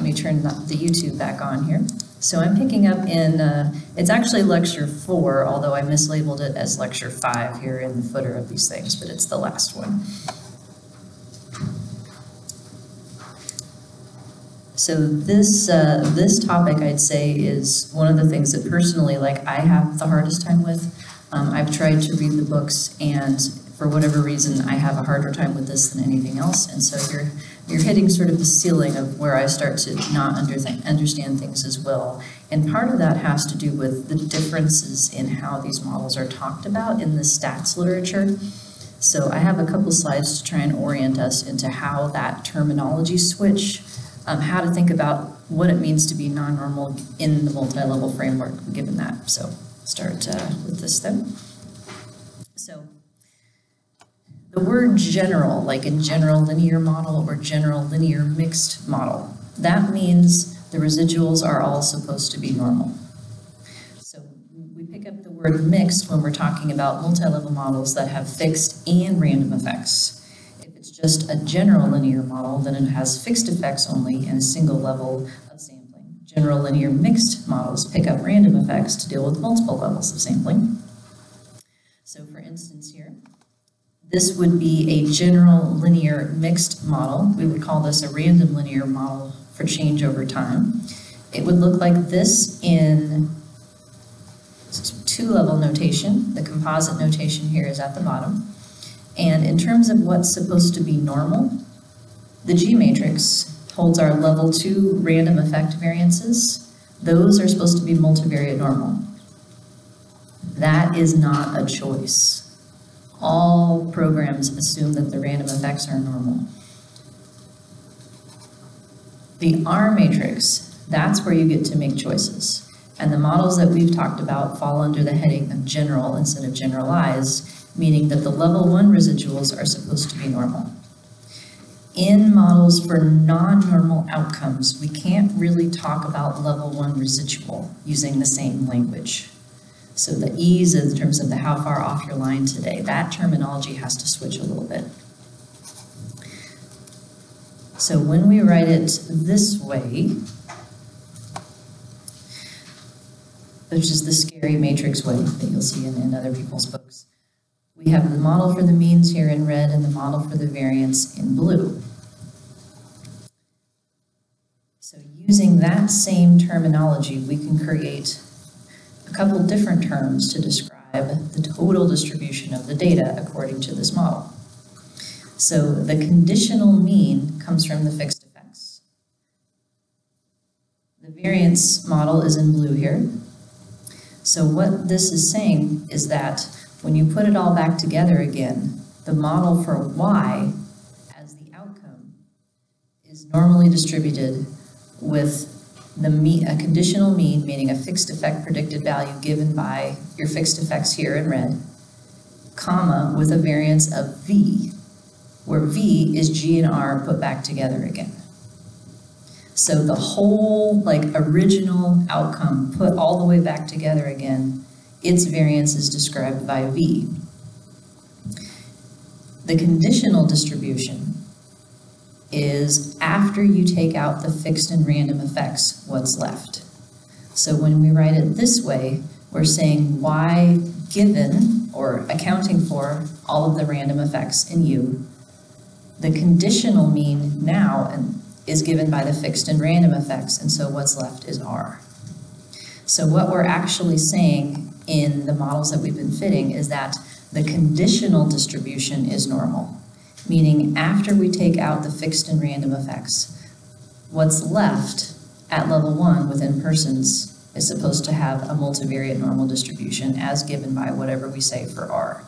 me turn the YouTube back on here. So I'm picking up in, it's actually lecture 4, although I mislabeled it as lecture 5 here in the footer of these things, but it's the last one. So this topic, I'd say, is one of the things that personally, like, I have the hardest time with. I've tried to read the books, and for whatever reason, I have a harder time with this than anything else. And so you're hitting sort of the ceiling of where I start to not understand things as well. And part of that has to do with the differences in how these models are talked about in the stats literature. So I have a couple slides to try and orient us into how that terminology switch, how to think about what it means to be non-normal in the multi-level framework given that. So start with this then. So the word general, like in general linear model or general linear mixed model, that means the residuals are all supposed to be normal. So we pick up the word mixed when we're talking about multi-level models that have fixed and random effects. If it's just a general linear model, then it has fixed effects only and a single level of sampling. General linear mixed models pick up random effects to deal with multiple levels of sampling. So for instance here, this would be a general linear mixed model. We would call this a random linear model for change over time. It would look like this in 2-level notation. The composite notation here is at the bottom. And in terms of what's supposed to be normal, the G matrix holds our level 2 random effect variances. Those are supposed to be multivariate normal. That is not a choice. All programs assume that the random effects are normal. The R matrix, that's where you get to make choices. And the models that we've talked about fall under the heading of general instead of generalized, meaning that the level 1 residuals are supposed to be normal. In models for non-normal outcomes, we can't really talk about level 1 residual using the same language. So the ease in terms of the how far off your line today, that terminology has to switch a little bit. So when we write it this way, which is the scary matrix way that you'll see in other people's books, we have the model for the means here in red and the model for the variance in blue. So using that same terminology, we can create a couple different terms to describe the total distribution of the data according to this model. So the conditional mean comes from the fixed effects. The variance model is in blue here. So what this is saying is that when you put it all back together again, the model for Y as the outcome is normally distributed with a conditional mean, meaning a fixed effect predicted value given by your fixed effects here in red, comma, with a variance of V, where V is G and R put back together again. So the whole original outcome put all the way back together again, its variance is described by V. The conditional distribution is after you take out the fixed and random effects, what's left. So when we write it this way, we're saying Y given, or accounting for, all of the random effects in U. The conditional mean now is given by the fixed and random effects, and so what's left is R. So what we're actually saying in the models that we've been fitting is that the conditional distribution is normal. Meaning after we take out the fixed and random effects, what's left at level 1 within persons is supposed to have a multivariate normal distribution as given by whatever we say for R.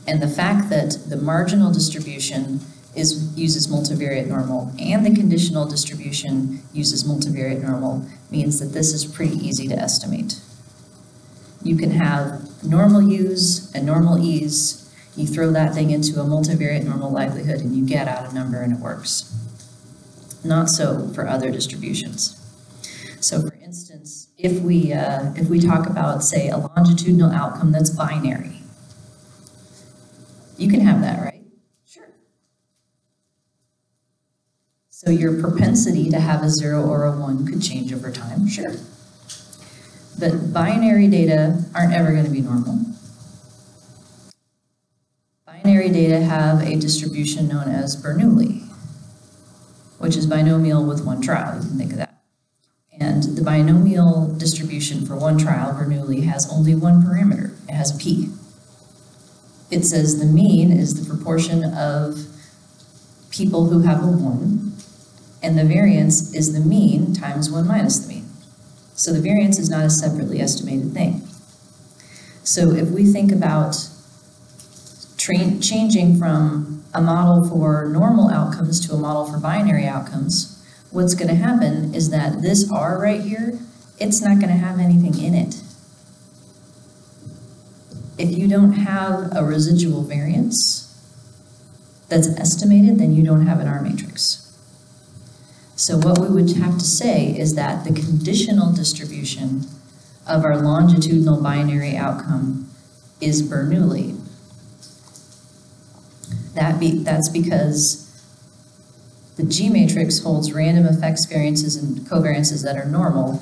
And the fact that the marginal distribution uses multivariate normal and the conditional distribution uses multivariate normal means that this is pretty easy to estimate. You can have normal U's and normal E's. You throw that thing into a multivariate normal likelihood and you get out a number and it works. Not so for other distributions. So for instance, if we talk about, say, a longitudinal outcome that's binary, you can have that, right? Sure. So your propensity to have a 0 or a 1 could change over time, sure. But binary data aren't ever going to be normal. Binary data have a distribution known as Bernoulli, which is binomial with one trial. You can think of that. And the binomial distribution for one trial, Bernoulli, has only one parameter. It has a p. It says the mean is the proportion of people who have a 1, and the variance is the mean times 1 minus the mean. So the variance is not a separately estimated thing. So if we think about changing from a model for normal outcomes to a model for binary outcomes, what's going to happen is that this R right here, it's not going to have anything in it. If you don't have a residual variance that's estimated, then you don't have an R matrix. So what we would have to say is that the conditional distribution of our longitudinal binary outcome is Bernoulli. That's because the G matrix holds random effects variances and covariances that are normal.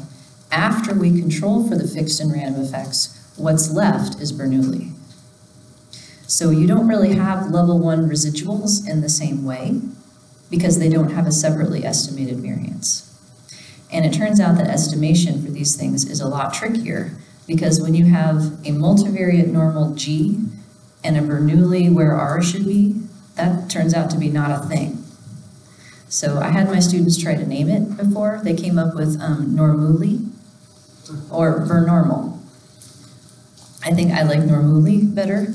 After we control for the fixed and random effects, what's left is Bernoulli. So you don't really have level 1 residuals in the same way because they don't have a separately estimated variance. And it turns out that estimation for these things is a lot trickier because when you have a multivariate normal G and a Bernoulli where R should be, that turns out to be not a thing. So I had my students try to name it before. They came up with Normuli or Bernormal. I think I like Normuli better.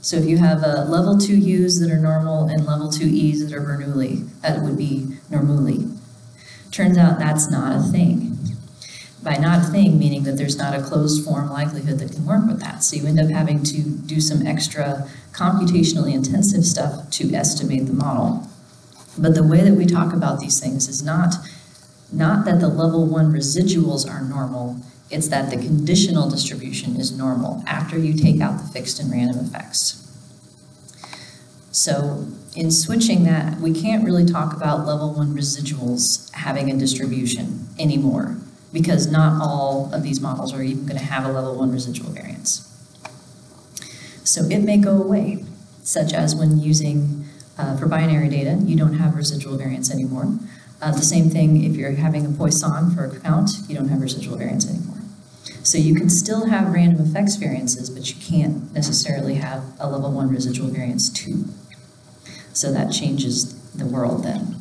So if you have level 2 U's that are normal and level 2 E's that are Bernoulli, that would be Normuli. Turns out that's not a thing. By not a thing, meaning that there's not a closed form likelihood that can work with that. So you end up having to do some extra computationally intensive stuff to estimate the model. But the way that we talk about these things is not that the level 1 residuals are normal, it's that the conditional distribution is normal after you take out the fixed and random effects. So in switching that, we can't really talk about level 1 residuals having a distribution anymore because not all of these models are even going to have a level 1 residual variance. So it may go away, such as when using, for binary data, you don't have residual variance anymore. The same thing if you're having a Poisson for a count, you don't have residual variance anymore. So you can still have random effects variances, but you can't necessarily have a level 1 residual variance too. So that changes the world then.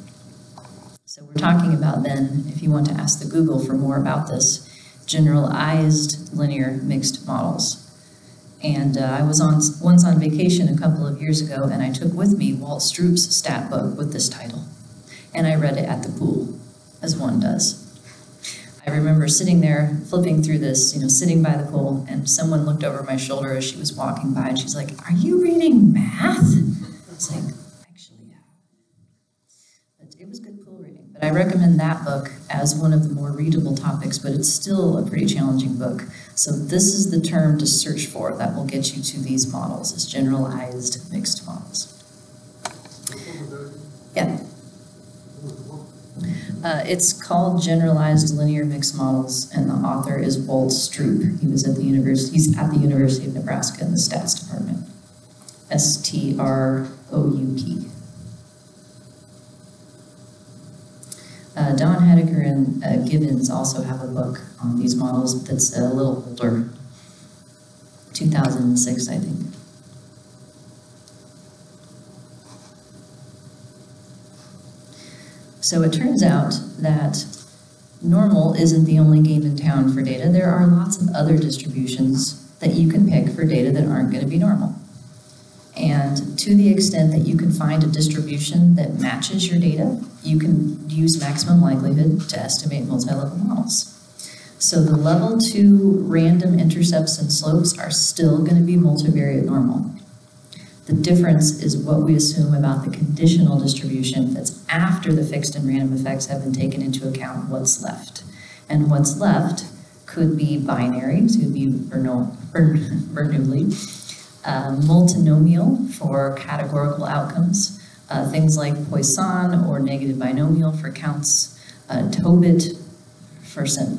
So we're talking about then, if you want to ask the Google for more about this, generalized linear mixed models. And I was once on vacation a couple of years ago, and I took with me Walt Stroop's stat book with this title. And I read it at the pool, as one does. I remember sitting there, flipping through this, sitting by the pool, and someone looked over my shoulder as she was walking by, and she's like, "Are you reading math?" I was like, "Actually, yeah." But it was good pool reading. But I recommend that book as one of the more readable topics, but it's still a pretty challenging book. So this is the term to search for that will get you to these models, is generalized mixed models. Yeah. It's called Generalized Linear Mixed Models, and the author is Walt Stroop. He's at the University of Nebraska in the stats department. S-T-R-O-U-P. Don Hedeker and Gibbons also have a book on these models that's a little older, 2006, I think. So it turns out that normal isn't the only game in town for data. There are lots of other distributions that you can pick for data that aren't going to be normal. And to the extent that you can find a distribution that matches your data, you can use maximum likelihood to estimate multi-level models. So the level 2 random intercepts and slopes are still going to be multivariate normal. The difference is what we assume about the conditional distribution that's after the fixed and random effects have been taken into account, what's left. And what's left could be binary, so it would be Bernoulli, multinomial for categorical outcomes, Things like Poisson or negative binomial for counts, Tobit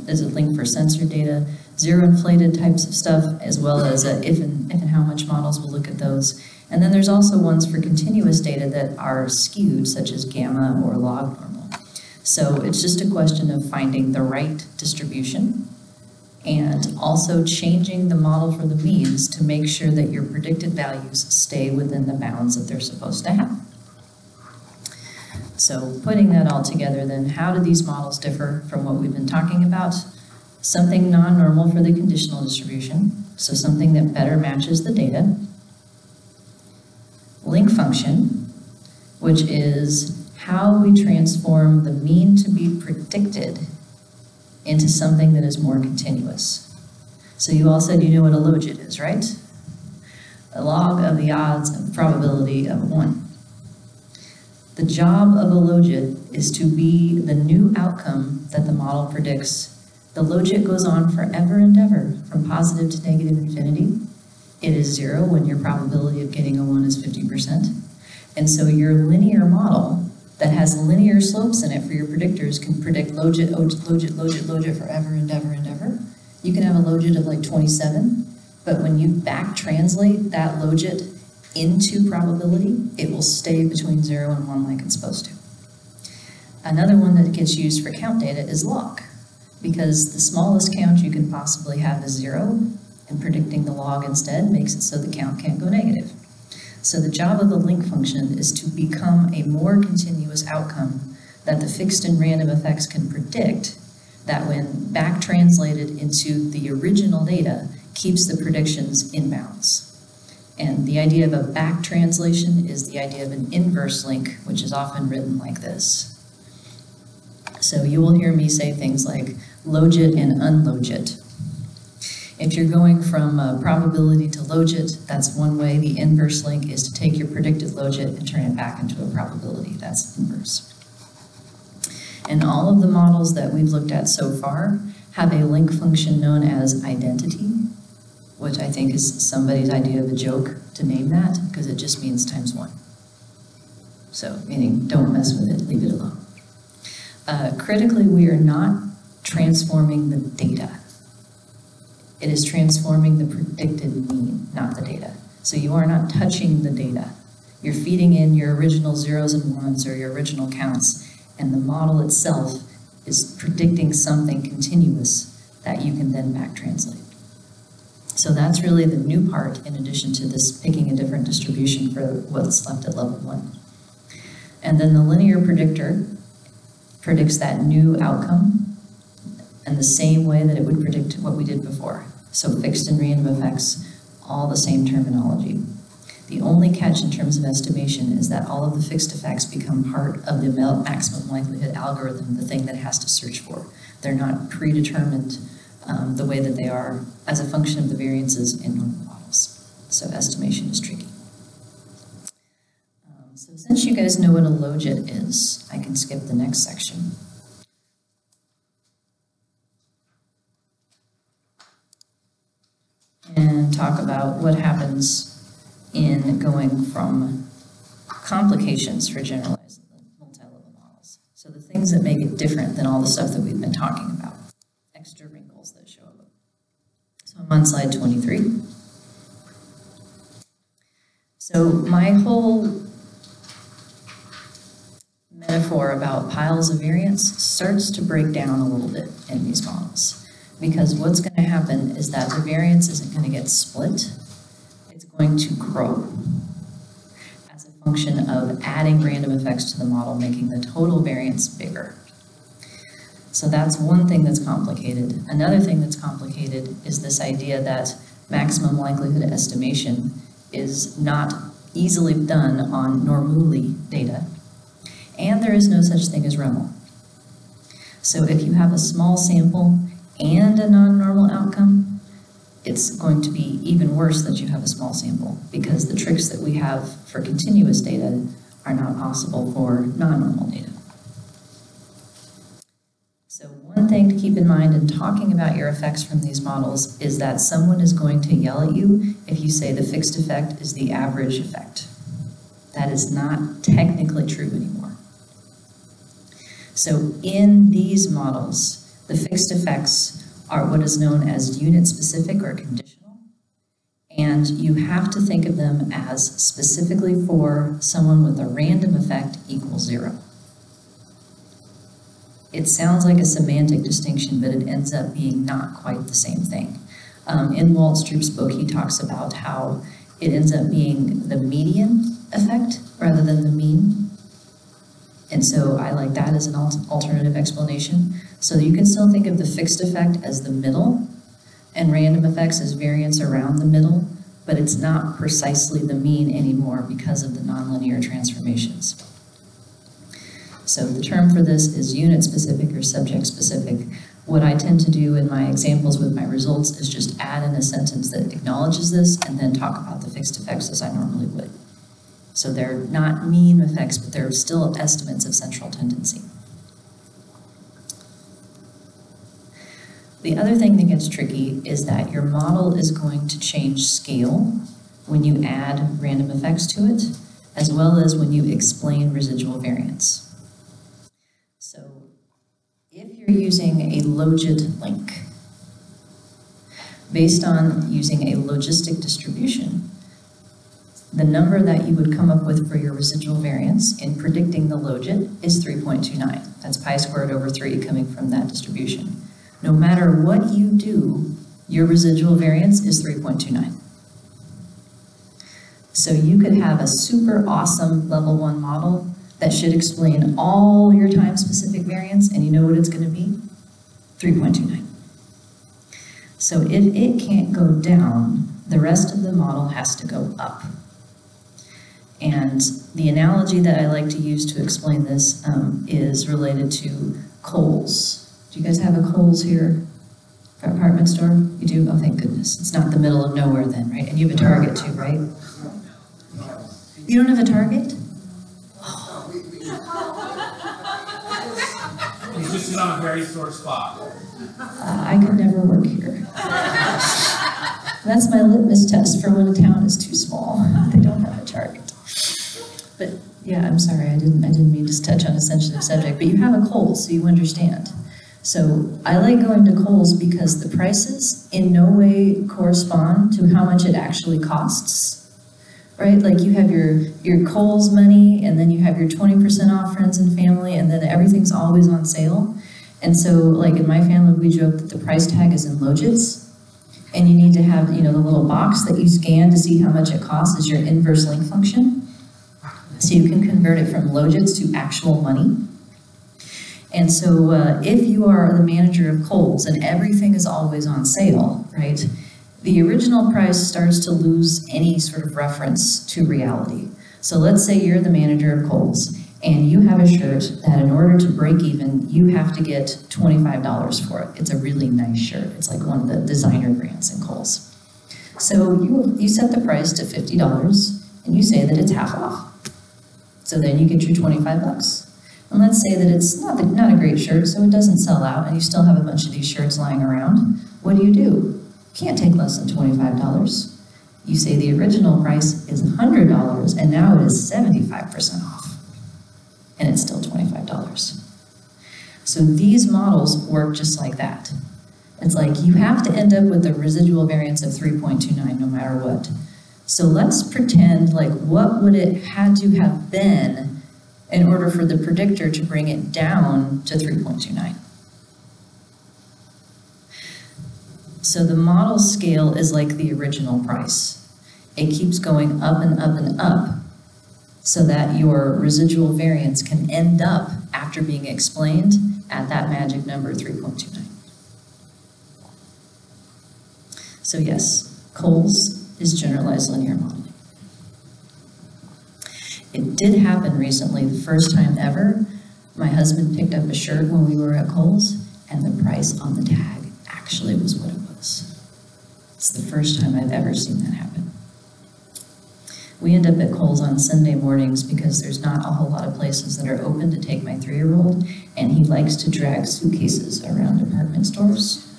is a link for sensor data, zero inflated types of stuff, as well as if and how much models. We'll look at those. And then there's also ones for continuous data that are skewed, such as gamma or log normal. So it's just a question of finding the right distribution and also changing the model for the means to make sure that your predicted values stay within the bounds that they're supposed to have. So putting that all together, then how do these models differ from what we've been talking about? Something non-normal for the conditional distribution, so something that better matches the data. Link function, which is how we transform the mean to be predicted into something that is more continuous. So you all said you know what a logit is, right? A log of the odds and probability of 1. The job of a logit is to be the new outcome that the model predicts. The logit goes on forever and ever, from positive to negative infinity. It is 0 when your probability of getting a 1 is 50%. And so your linear model that has linear slopes in it for your predictors can predict logit, logit forever and ever and ever. You can have a logit of like 27, but when you back translate that logit into probability, it will stay between 0 and 1 like it's supposed to. Another one that gets used for count data is log, because the smallest count you can possibly have is 0, and predicting the log instead makes it so the count can't go negative. So the job of the link function is to become a more continuous outcome that the fixed and random effects can predict, that when back translated into the original data, keeps the predictions in bounds. And the idea of a back translation is the idea of an inverse link, which is often written like this. So you will hear me say things like logit and unlogit. If you're going from probability to logit, that's one way. The inverse link is to take your predicted logit and turn it back into a probability. That's inverse. And all of the models that we've looked at so far have a link function known as identity, which I think is somebody's idea of a joke to name that, because it just means times 1. So, meaning don't mess with it, leave it alone. Critically, we are not transforming the data. It is transforming the predicted mean, not the data. So you are not touching the data. You're feeding in your original zeros and ones or your original counts, and the model itself is predicting something continuous that you can then back translate. So that's really the new part, in addition to this picking a different distribution for what's left at level 1. And then the linear predictor predicts that new outcome in the same way that it would predict what we did before. So fixed and random effects, all the same terminology. The only catch in terms of estimation is that all of the fixed effects become part of the maximum likelihood algorithm, the thing that it has to search for. They're not predetermined the way that they are as a function of the variances in normal models. So estimation is tricky. So since you guys know what a logit is, I can skip the next section. And talk about what happens in going from complications for generalized multi-level models. So the things that make it different than all the stuff that we've been talking about. Extra wrinkles that show up. So I'm on slide 23. So my whole metaphor about piles of variance starts to break down a little bit in these models. Because what's going to happen is that the variance isn't going to get split. It's going to grow as a function of adding random effects to the model, making the total variance bigger. So that's one thing that's complicated. Another thing that's complicated is this idea that maximum likelihood estimation is not easily done on normally data. And there is no such thing as REML. So if you have a small sample and a non-normal outcome, it's going to be even worse that you have a small sample, because the tricks that we have for continuous data are not possible for non-normal data. So one thing to keep in mind in talking about your effects from these models is that someone is going to yell at you if you say the fixed effect is the average effect. That is not technically true anymore. So in these models, the fixed effects are what is known as unit-specific or conditional, and you have to think of them as specifically for someone with a random effect equals 0. It sounds like a semantic distinction, but it ends up being not quite the same thing. In Walt Stroop's book, he talks about how it ends up being the median effect rather than the mean. And so I like that as an alternative explanation. So you can still think of the fixed effect as the middle and random effects as variance around the middle, but it's not precisely the mean anymore because of the nonlinear transformations. So the term for this is unit-specific or subject-specific. What I tend to do in my examples with my results is just add in a sentence that acknowledges this and then talk about the fixed effects as I normally would. So they're not mean effects, but they're still estimates of central tendency. The other thing that gets tricky is that your model is going to change scale when you add random effects to it, as well as when you explain residual variance. So if you're using a logit link, based on using a logistic distribution, the number that you would come up with for your residual variance in predicting the logit is 3.29. That's pi squared over 3 coming from that distribution. No matter what you do, your residual variance is 3.29. So you could have a super awesome level 1 model that should explain all your time-specific variance, and you know what it's going to be? 3.29. So if it can't go down, the rest of the model has to go up. And the analogy that I like to use to explain this is related to Kohl's. Do you guys have a Kohl's here? For apartment store? You do? Oh, thank goodness. It's not the middle of nowhere then, right? And you have a Target too, right? You don't have a Target? He's just on a very sore spot. I could never work here. That's my litmus test for when a town is too small. They don't have a Target. But yeah, I'm sorry, I didn't mean to touch on a sensitive subject, but you have a Kohl's, so you understand. So I like going to Kohl's because the prices in no way correspond to how much it actually costs. Right, like you have your Kohl's money, and then you have your 20% off friends and family, and then everything's always on sale. And so, like in my family, we joke that the price tag is in logits, and you need to have, you know, the little box that you scan to see how much it costs is your inverse link function. So you can convert it from logits to actual money. And so, if you are the manager of Kohl's and everything is always on sale, right? The original price starts to lose any sort of reference to reality. So let's say you're the manager of Kohl's and you have a shirt that in order to break even, you have to get $25 for it. It's a really nice shirt. It's like one of the designer brands in Kohl's. So you set the price to $50 and you say that it's half off. So then you get your 25 bucks. And let's say that it's not a great shirt, so it doesn't sell out and you still have a bunch of these shirts lying around. What do? Can't take less than $25. You say the original price is $100 and now it is 75% off. And it's still $25. So these models work just like that. It's like you have to end up with a residual variance of 3.29 no matter what. So let's pretend like what would it had to have been in order for the predictor to bring it down to 3.29. So the model scale is like the original price. It keeps going up and up and up so that your residual variance can end up, after being explained, at that magic number 3.29. So yes, Kohl's is generalized linear modeling. It did happen recently, the first time ever. My husband picked up a shirt when we were at Kohl's, and the price on the tag actually was what it was. It's the first time I've ever seen that happen. We end up at Kohl's on Sunday mornings because there's not a whole lot of places that are open to take my 3-year-old, and he likes to drag suitcases around department stores.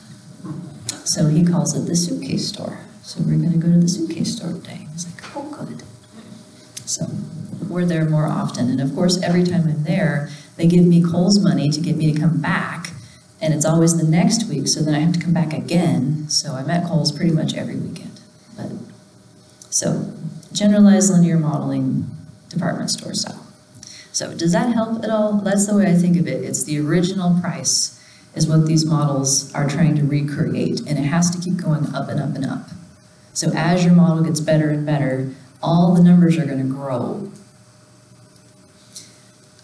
So he calls it the suitcase store. So we're going to go to the suitcase store today. He's like, oh, good. So we're there more often. And of course, every time I'm there, they give me Kohl's money to get me to come back. And it's always the next week, so then I have to come back again. So I'm at Kohl's pretty much every weekend. So generalized linear modeling, department store style. So does that help at all? That's the way I think of it. It's the original price is what these models are trying to recreate, and it has to keep going up and up and up. So as your model gets better and better, all the numbers are going to grow.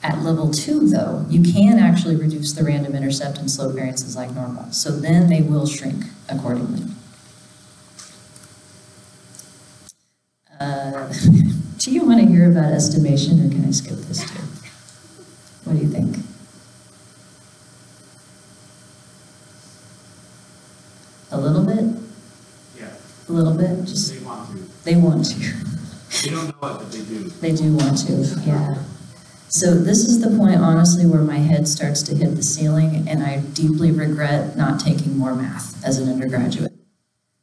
At level 2, though, you can actually reduce the random intercept and slope variances like normal. So then they will shrink accordingly. Do you want to hear about estimation, or can I skip this too? What do you think? A little bit? Yeah. A little bit? Just They want to. They want to. They don't know it, but they do. They do want to, yeah. So this is the point, honestly, where my head starts to hit the ceiling, and I deeply regret not taking more math as an undergraduate.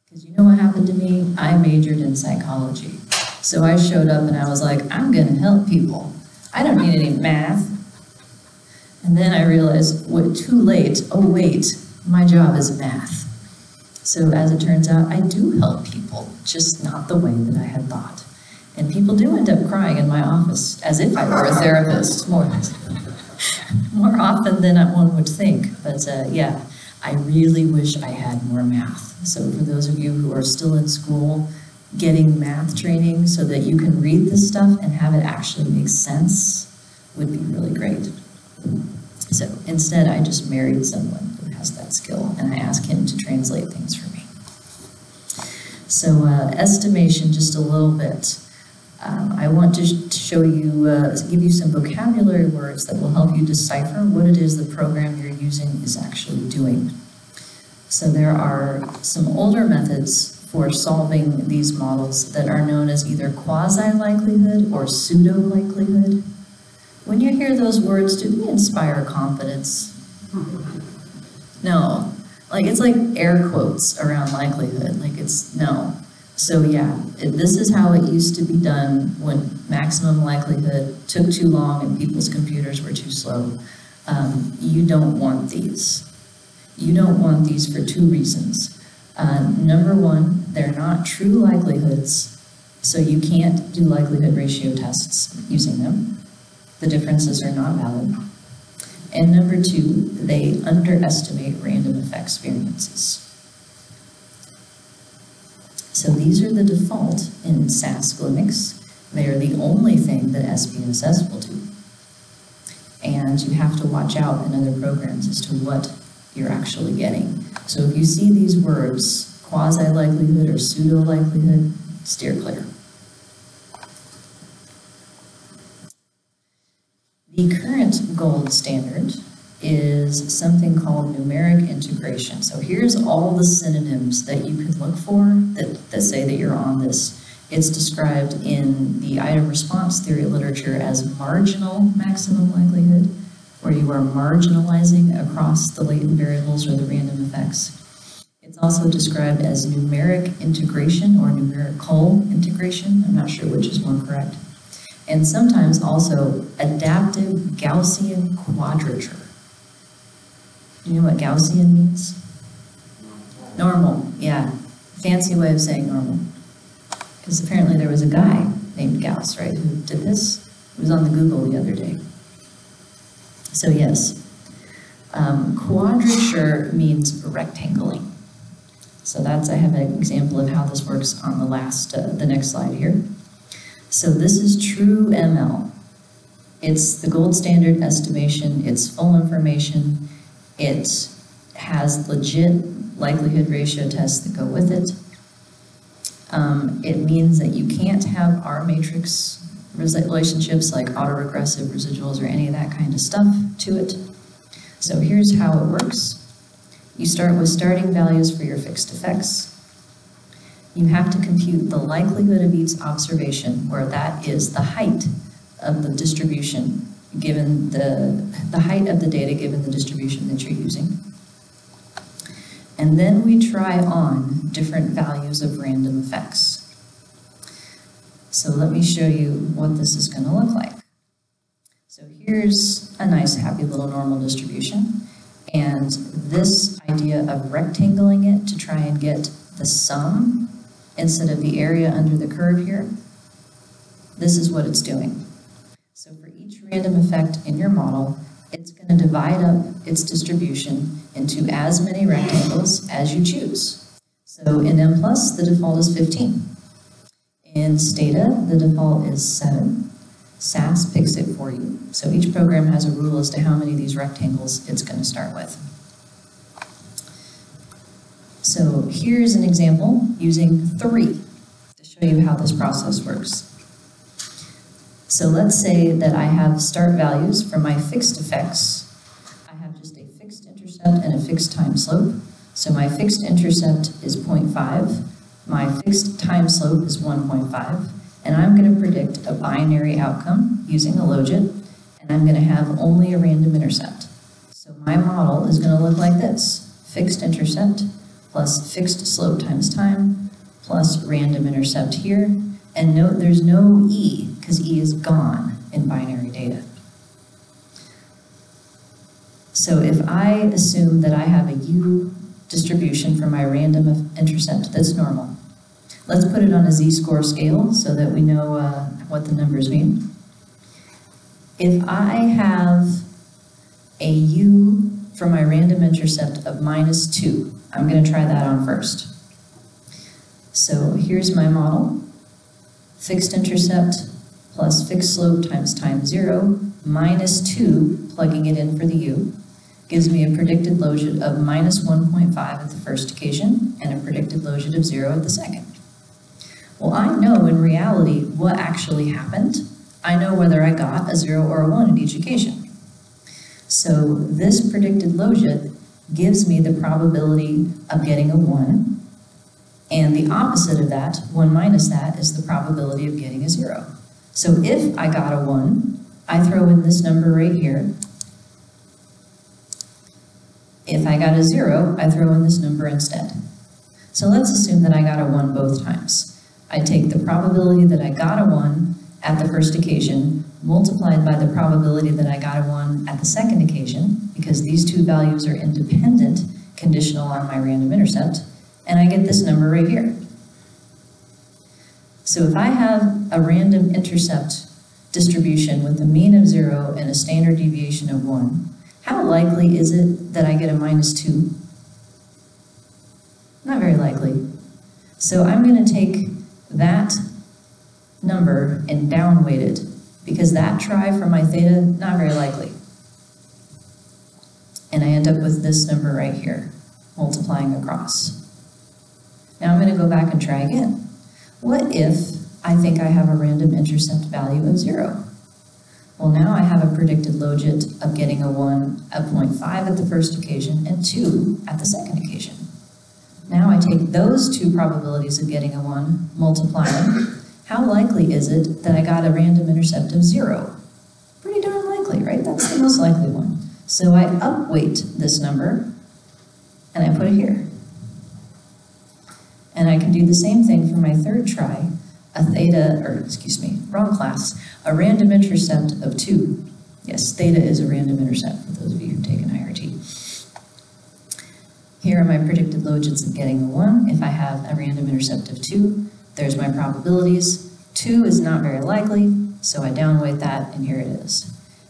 Because you know what happened to me? I majored in psychology. So I showed up and I was like, I'm going to help people. I don't need any math. And then I realized, what, too late. Oh, wait, my job is math. So as it turns out, I do help people, just not the way that I had thought. And people do end up crying in my office, as if I were a therapist, more often than one would think. But yeah, I really wish I had more math. So for those of you who are still in school, getting math training so that you can read this stuff and have it actually make sense would be really great. So instead, I just married someone who has that skill, and I ask him to translate things for me. So estimation, just a little bit. I want to show you, give you some vocabulary words that will help you decipher what it is the program you're using is actually doing. So there are some older methods for solving these models that are known as either quasi-likelihood or pseudo-likelihood. When you hear those words, do they inspire confidence? No. Like, it's like air quotes around likelihood. Like, it's no. So yeah, this is how it used to be done when maximum likelihood took too long and people's computers were too slow. You don't want these. You don't want these for 2 reasons. Number 1, they're not true likelihoods, so you can't do likelihood ratio tests using them. The differences are not valid. And number 2, they underestimate random effects variances. So these are the default in SAS Glimix. They are the only thing that SPSS will do. And you have to watch out in other programs as to what you're actually getting. So if you see these words, quasi-likelihood or pseudo-likelihood, steer clear. The current gold standard is something called numeric integration. So here's all the synonyms that you could look for that say that you're on this. It's described in the item response theory literature as marginal maximum likelihood, where you are marginalizing across the latent variables or the random effects. It's also described as numeric integration or numerical integration. I'm not sure which is more correct. And sometimes also adaptive Gaussian quadrature. Do you know what Gaussian means? Normal, yeah. Fancy way of saying normal. Because apparently there was a guy named Gauss, right, who did this. It was on the Google the other day. So yes, quadrature means rectangling. So I have an example of how this works on the next slide here. So this is true ML. It's the gold standard estimation, it's full information, it has legit likelihood ratio tests that go with it. It means that you can't have R matrix relationships like autoregressive residuals or any of that kind of stuff to it. So here's how it works. You start with starting values for your fixed effects. You have to compute the likelihood of each observation, where that is the height of the distribution given the height of the data given the distribution that you're using. And then we try on different values of random effects. So let me show you what this is going to look like. So here's a nice happy little normal distribution, and this idea of rectangling it to try and get the sum instead of the area under the curve here, this is what it's doing. So for each random effect in your model, it's going to divide up its distribution into as many rectangles as you choose. So in M+, the default is 15. In Stata, the default is 7. SAS picks it for you. So each program has a rule as to how many of these rectangles it's going to start with. So here's an example using 3 to show you how this process works. So let's say that I have start values for my fixed effects. I have just a fixed intercept and a fixed time slope. So my fixed intercept is 0.5, my fixed time slope is 1.5, and I'm going to predict a binary outcome using a logit, and I'm going to have only a random intercept. So my model is going to look like this: fixed intercept plus fixed slope times time plus random intercept here. And note there's no E, because E is gone in binary data. So if I assume that I have a U distribution for my random intercept that's normal, let's put it on a z-score scale so that we know what the numbers mean. If I have a U for my random intercept of -2, I'm going to try that on first. So here's my model. Fixed intercept plus fixed slope times time 0 -2, plugging it in for the U, gives me a predicted logit of -1.5 at the first occasion and a predicted logit of 0 at the second. Well, I know in reality what actually happened. I know whether I got a 0 or a 1 at each occasion. So this predicted logit gives me the probability of getting a 1. And the opposite of that, 1 minus that, is the probability of getting a 0. So if I got a 1, I throw in this number right here. If I got a 0, I throw in this number instead. So let's assume that I got a 1 both times. I take the probability that I got a 1 at the first occasion, multiplied by the probability that I got a 1 at the second occasion, because these two values are independent, conditional on my random intercept, and I get this number right here. So if I have a random intercept distribution with a mean of 0 and a standard deviation of 1, how likely is it that I get a -2? Not very likely. So I'm going to take that number and downweight it, because that try for my theta, not very likely. And I end up with this number right here, multiplying across. Now I'm going to go back and try again. What if I think I have a random intercept value of 0? Well, now I have a predicted logit of getting a 1, a 0.5 at the first occasion, and 2 at the second occasion. Now I take those two probabilities of getting a 1, multiply them. How likely is it that I got a random intercept of 0? Pretty darn likely, right? That's the most likely one. So I upweight this number, and I put it here. And I can do the same thing for my third try, a random intercept of 2. Yes, theta is a random intercept for those of you who've taken IRT. Here are my predicted logits of getting a 1. If I have a random intercept of 2, there's my probabilities. 2 is not very likely, so I downweight that, and here it is.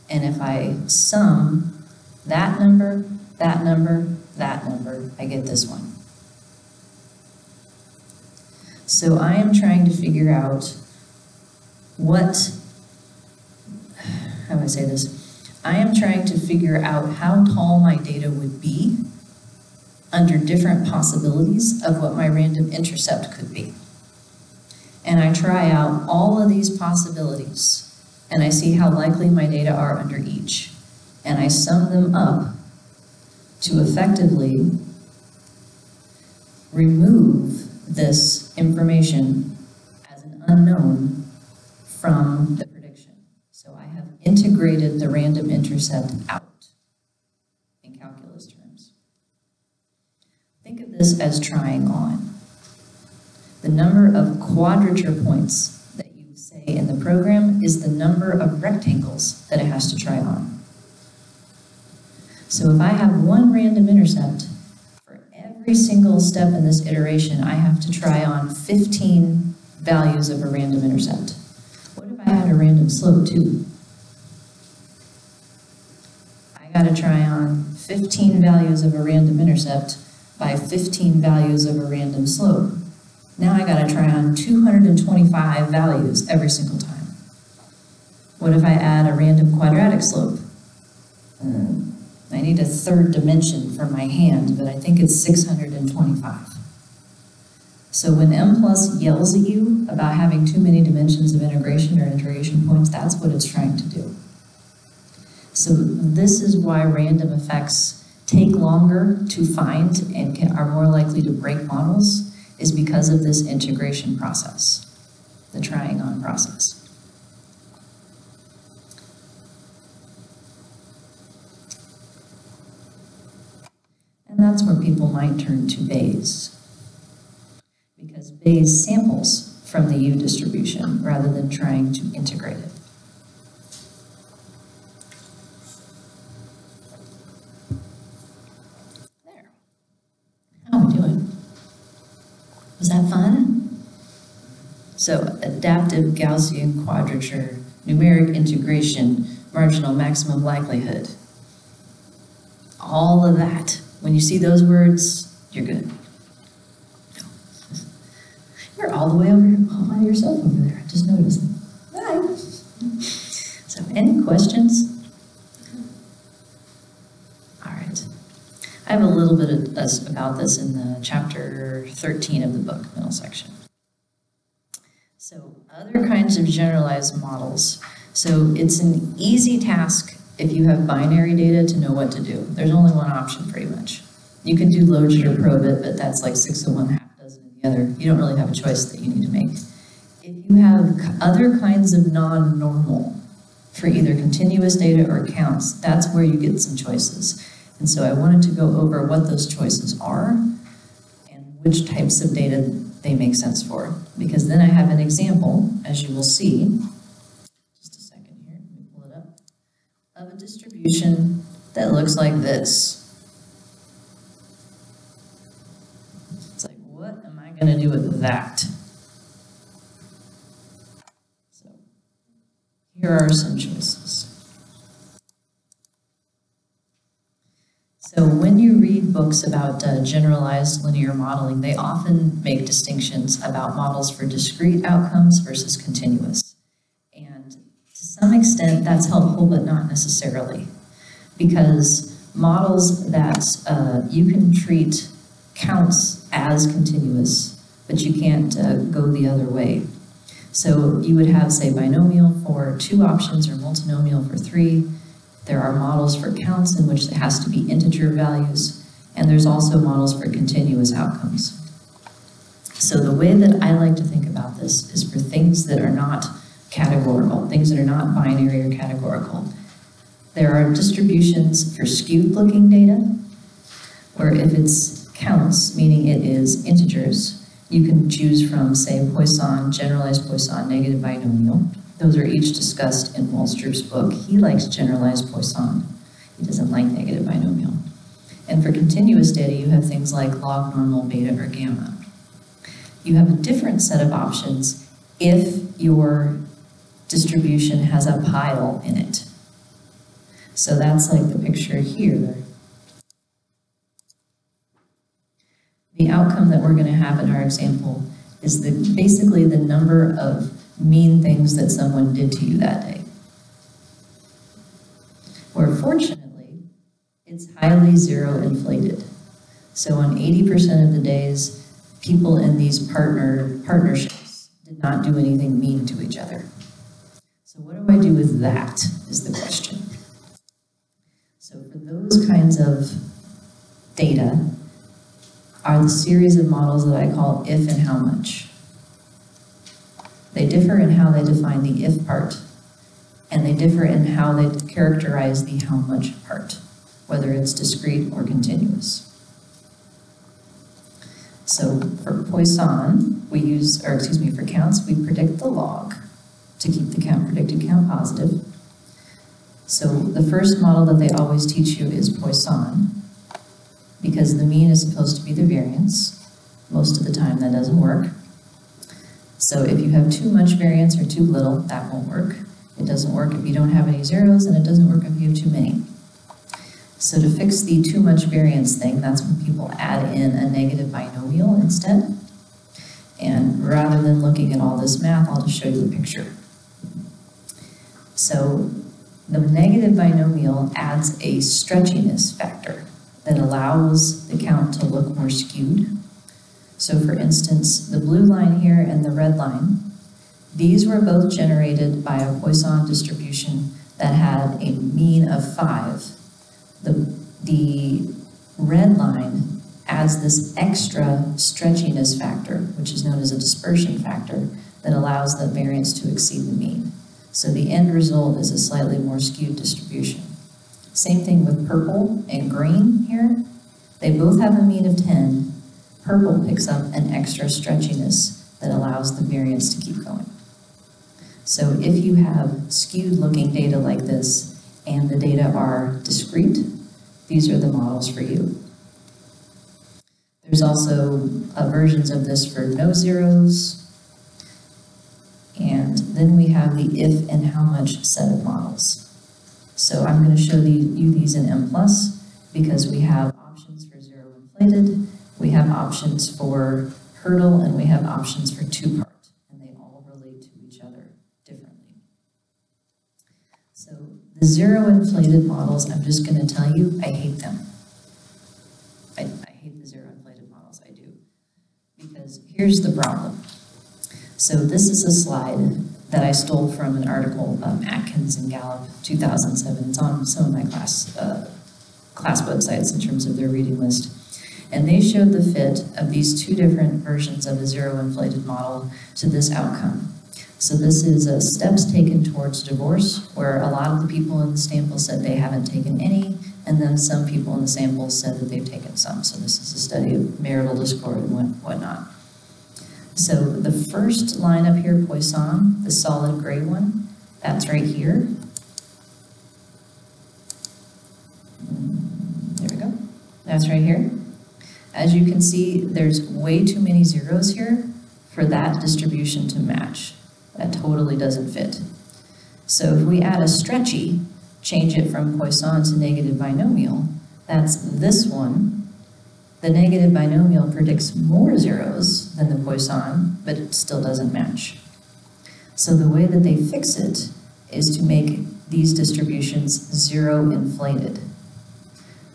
And if I sum that number, that number, that number, I get this one. So I am trying to figure out how do I say this? I am trying to figure out how tall my data would be under different possibilities of what my random intercept could be. And I try out all of these possibilities, and I see how likely my data are under each. And I sum them up to effectively remove this information as an unknown from the prediction. So I have integrated the random intercept out in calculus terms. Think of this as trying on. The number of quadrature points that you've the program is the number of rectangles that it has to try on. So if I have one random intercept, for every single step in this iteration, I have to try on 15 values of a random intercept. What if I had a random slope too? I got to try on 15 values of a random intercept by 15 values of a random slope. Now I got to try on 225 values every single time. What if I add a random quadratic slope? I need a third dimension for my hand, but I think it's 625. So when M+ yells at you about having too many dimensions of integration or integration points, that's what it's trying to do. So this is why random effects take longer to find and are more likely to break models, is because of this integration process, the trying on process. And that's where people might turn to Bayes, because Bayes samples from the U distribution rather than trying to integrate it. There. How are we doing? Was that fun? So, adaptive Gaussian quadrature, numeric integration, marginal maximum likelihood. All of that. When you see those words, you're good. You're all the way over here, all by yourself over there. I just noticed. Hi. So, any questions? All right. I have a little bit about this in the chapter 13 of the book, middle section. So, other kinds of generalized models. So, it's an easy task if you have binary data to know what to do. There's only one option pretty much. You can do logit or probe it, but that's like 6 of one, half dozen of the other. You don't really have a choice that you need to make. If you have other kinds of non-normal for either continuous data or counts, that's where you get some choices. And so I wanted to go over what those choices are and which types of data they make sense for. Because then I have an example, as you will see, just a second here, let me pull it up, of a distribution that looks like this. It's like, what am I going to do with that? So here are some choices. So when you read books about generalized linear modeling, they often make distinctions about models for discrete outcomes versus continuous. And to some extent, that's helpful, but not necessarily. Because models that you can treat counts as continuous, but you can't go the other way. So you would have, say, binomial for 2 options or multinomial for 3. There are models for counts in which it has to be integer values, and there's also models for continuous outcomes. So the way that I like to think about this is for things that are not categorical, things that are not binary or categorical. There are distributions for skewed looking data, where if it's counts, meaning it is integers, you can choose from, say, Poisson, generalized Poisson, negative binomial. Those are each discussed in Walstrup's book. He likes generalized Poisson. He doesn't like negative binomial. And for continuous data, you have things like log normal, beta, or gamma. You have a different set of options if your distribution has a pile in it. So that's like the picture here. The outcome that we're going to have in our example is basically the number of mean things that someone did to you that day. Where fortunately, it's highly zero inflated. So on 80% of the days, people in these partnerships did not do anything mean to each other. So what do I do with that is the question. So for those kinds of data are the series of models that I call if and how much. They differ in how they define the if part, and they differ in how they characterize the how much part, whether it's discrete or continuous. So for Poisson, for counts, we predict the log. to keep the predicted count positive. So the first model that they always teach you is Poisson, because the mean is supposed to be the variance. Most of the time that doesn't work. So if you have too much variance or too little, that won't work. It doesn't work if you don't have any zeros, and it doesn't work if you have too many. So to fix the too much variance thing, that's when people add in a negative binomial instead. And rather than looking at all this math, I'll just show you a picture. So the negative binomial adds a stretchiness factor that allows the count to look more skewed. So for instance, the blue line here and the red line, these were both generated by a Poisson distribution that had a mean of 5. The red line adds this extra stretchiness factor, which is known as a dispersion factor, that allows the variance to exceed the mean. So the end result is a slightly more skewed distribution. Same thing with purple and green here. They both have a mean of 10. Purple picks up an extra stretchiness that allows the variance to keep going. So if you have skewed looking data like this and the data are discrete, these are the models for you. There's also versions of this for no zeros. And then we have the if and how much set of models. So I'm going to show you these in M+, because we have options for zero inflated, we have options for hurdle, and we have options for two-part, and they all relate to each other differently. So the zero inflated models, I'm just going to tell you, I hate them. I hate the zero inflated models, I do. Because here's the problem. So this is a slide that I stole from an article, Atkins and Gallup, 2007. It's on some of my class websites in terms of their reading list. And they showed the fit of these two different versions of a zero inflated model to this outcome. So this is steps taken towards divorce, where a lot of the people in the sample said they haven't taken any, and then some people in the sample said that they've taken some. So this is a study of marital discord and whatnot. So the first line up here, Poisson, the solid gray one, that's right here. There we go. That's right here. As you can see, there's way too many zeros here for that distribution to match. That totally doesn't fit. So if we add a stretchy, change it from Poisson to negative binomial, that's this one. The negative binomial predicts more zeros than the Poisson, but it still doesn't match. So the way that they fix it is to make these distributions zero inflated,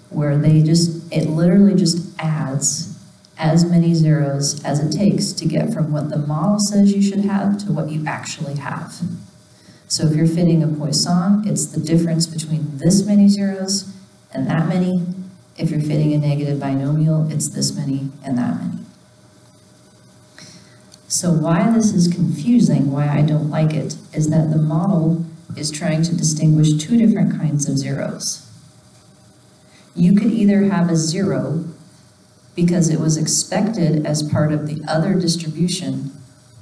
where it literally just adds as many zeros as it takes to get from what the model says you should have to what you actually have. So if you're fitting a Poisson, it's the difference between this many zeros and that many. If you're fitting a negative binomial, it's this many and that many. So why this is confusing, why I don't like it, is that the model is trying to distinguish two different kinds of zeros. You could either have a zero because it was expected as part of the other distribution,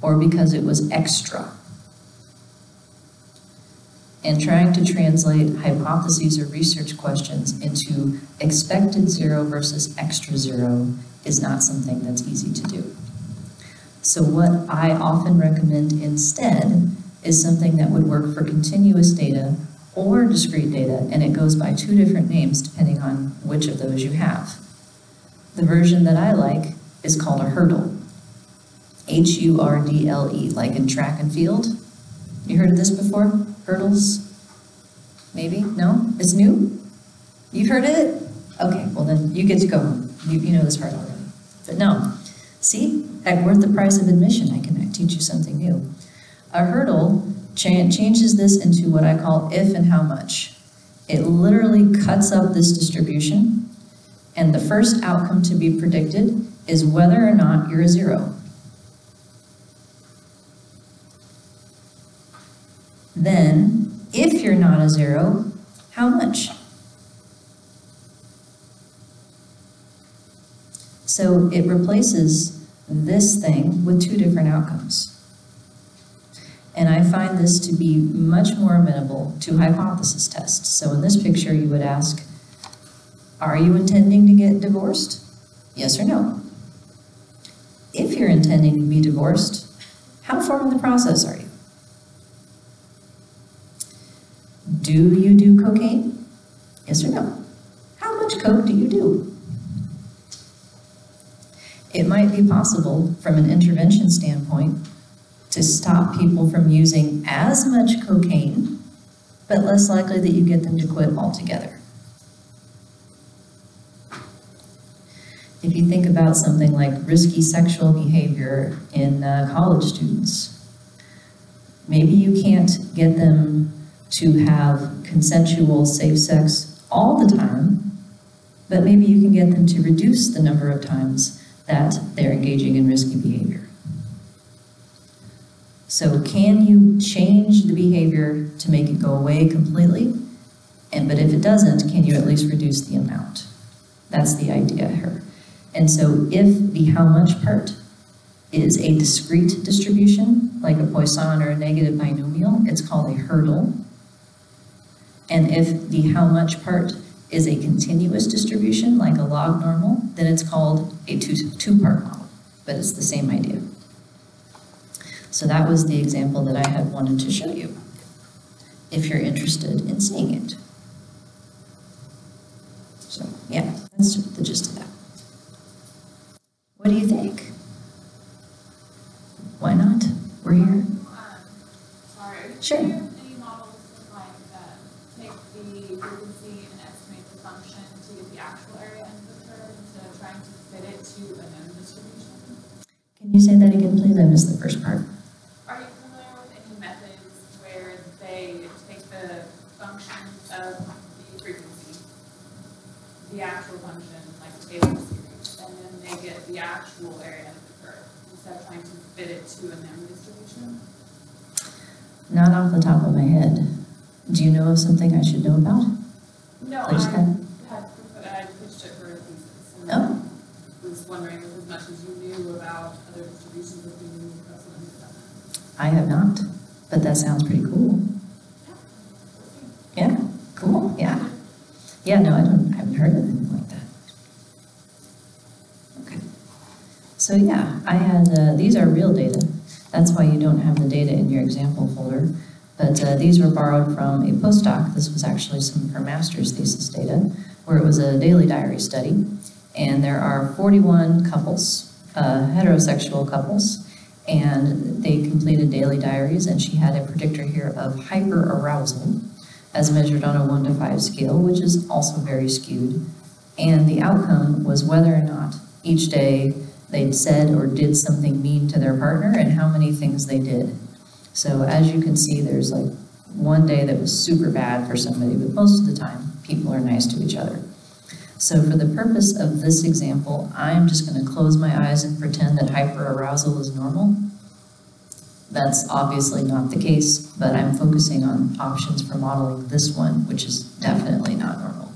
or because it was extra. And trying to translate hypotheses or research questions into expected zero versus extra zero is not something that's easy to do. So what I often recommend instead is something that would work for continuous data or discrete data, and it goes by two different names depending on which of those you have. The version that I like is called a hurdle. H-U-R-D-L-E, like in track and field. You heard of this before? Hurdles? Maybe? No? It's new? You've heard of it? Okay, well then you get to go home. You know this part already. But no. See? At worth the price of admission, I can teach you something new. A hurdle changes this into what I call if and how much. It literally cuts up this distribution, and the first outcome to be predicted is whether or not you're a zero. Then, if you're not a zero, how much? So it replaces this thing with two different outcomes. And I find this to be much more amenable to hypothesis tests. So in this picture, you would ask, are you intending to get divorced? Yes or no? If you're intending to be divorced, how far in the process are you? Do you do cocaine? Yes or no? How much coke do you do? It might be possible from an intervention standpoint to stop people from using as much cocaine, but less likely that you get them to quit altogether. If you think about something like risky sexual behavior in college students, maybe you can't get them to have consensual safe sex all the time, but maybe you can get them to reduce the number of times that they're engaging in risky behavior. So can you change the behavior to make it go away completely? But if it doesn't, can you at least reduce the amount? That's the idea here. And so if the how much part is a discrete distribution, like a Poisson or a negative binomial, it's called a hurdle. And if the how much part is a continuous distribution, like a log normal, then it's called a two-part model, but it's the same idea. So that was the example that I had wanted to show you, if you're interested in seeing it. So yeah, that's the gist of that. What do you think? Why not? We're here. Sorry. Sure. Do you have any models like take the frequency and estimate the function to get the actual area under the curve instead of trying to fit it to a known distribution? Can you say that again, please? I missed the first part. Are you familiar with any methods where they take the function of the frequency, the actual function, like the Taylor series, and then they get the actual area under the curve instead of trying to fit it to a known distribution? Not off the top of my head. Do you know of something I should know about? No, Like I pitched it for a thesis. And Oh. was wondering if as much as you knew about other distributions, if you knew about something about that. I have not, but that sounds pretty cool. Yeah, cool, yeah. Yeah, no, I haven't heard of anything like that. Okay. So yeah, I had, these are real data. That's why you don't have the data in your example folder. But these were borrowed from a postdoc. This was actually some of her master's thesis data, where it was a daily diary study. And there are 41 couples, heterosexual couples, and they completed daily diaries, and she had a predictor here of hyperarousal as measured on a 1 to 5 scale, which is also very skewed. And the outcome was whether or not each day they'd said or did something mean to their partner and how many things they did. So as you can see, there's like one day that was super bad for somebody, but most of the time people are nice to each other. So for the purpose of this example, I'm just going to close my eyes and pretend that hyperarousal is normal. That's obviously not the case, but I'm focusing on options for modeling this one, which is definitely not normal.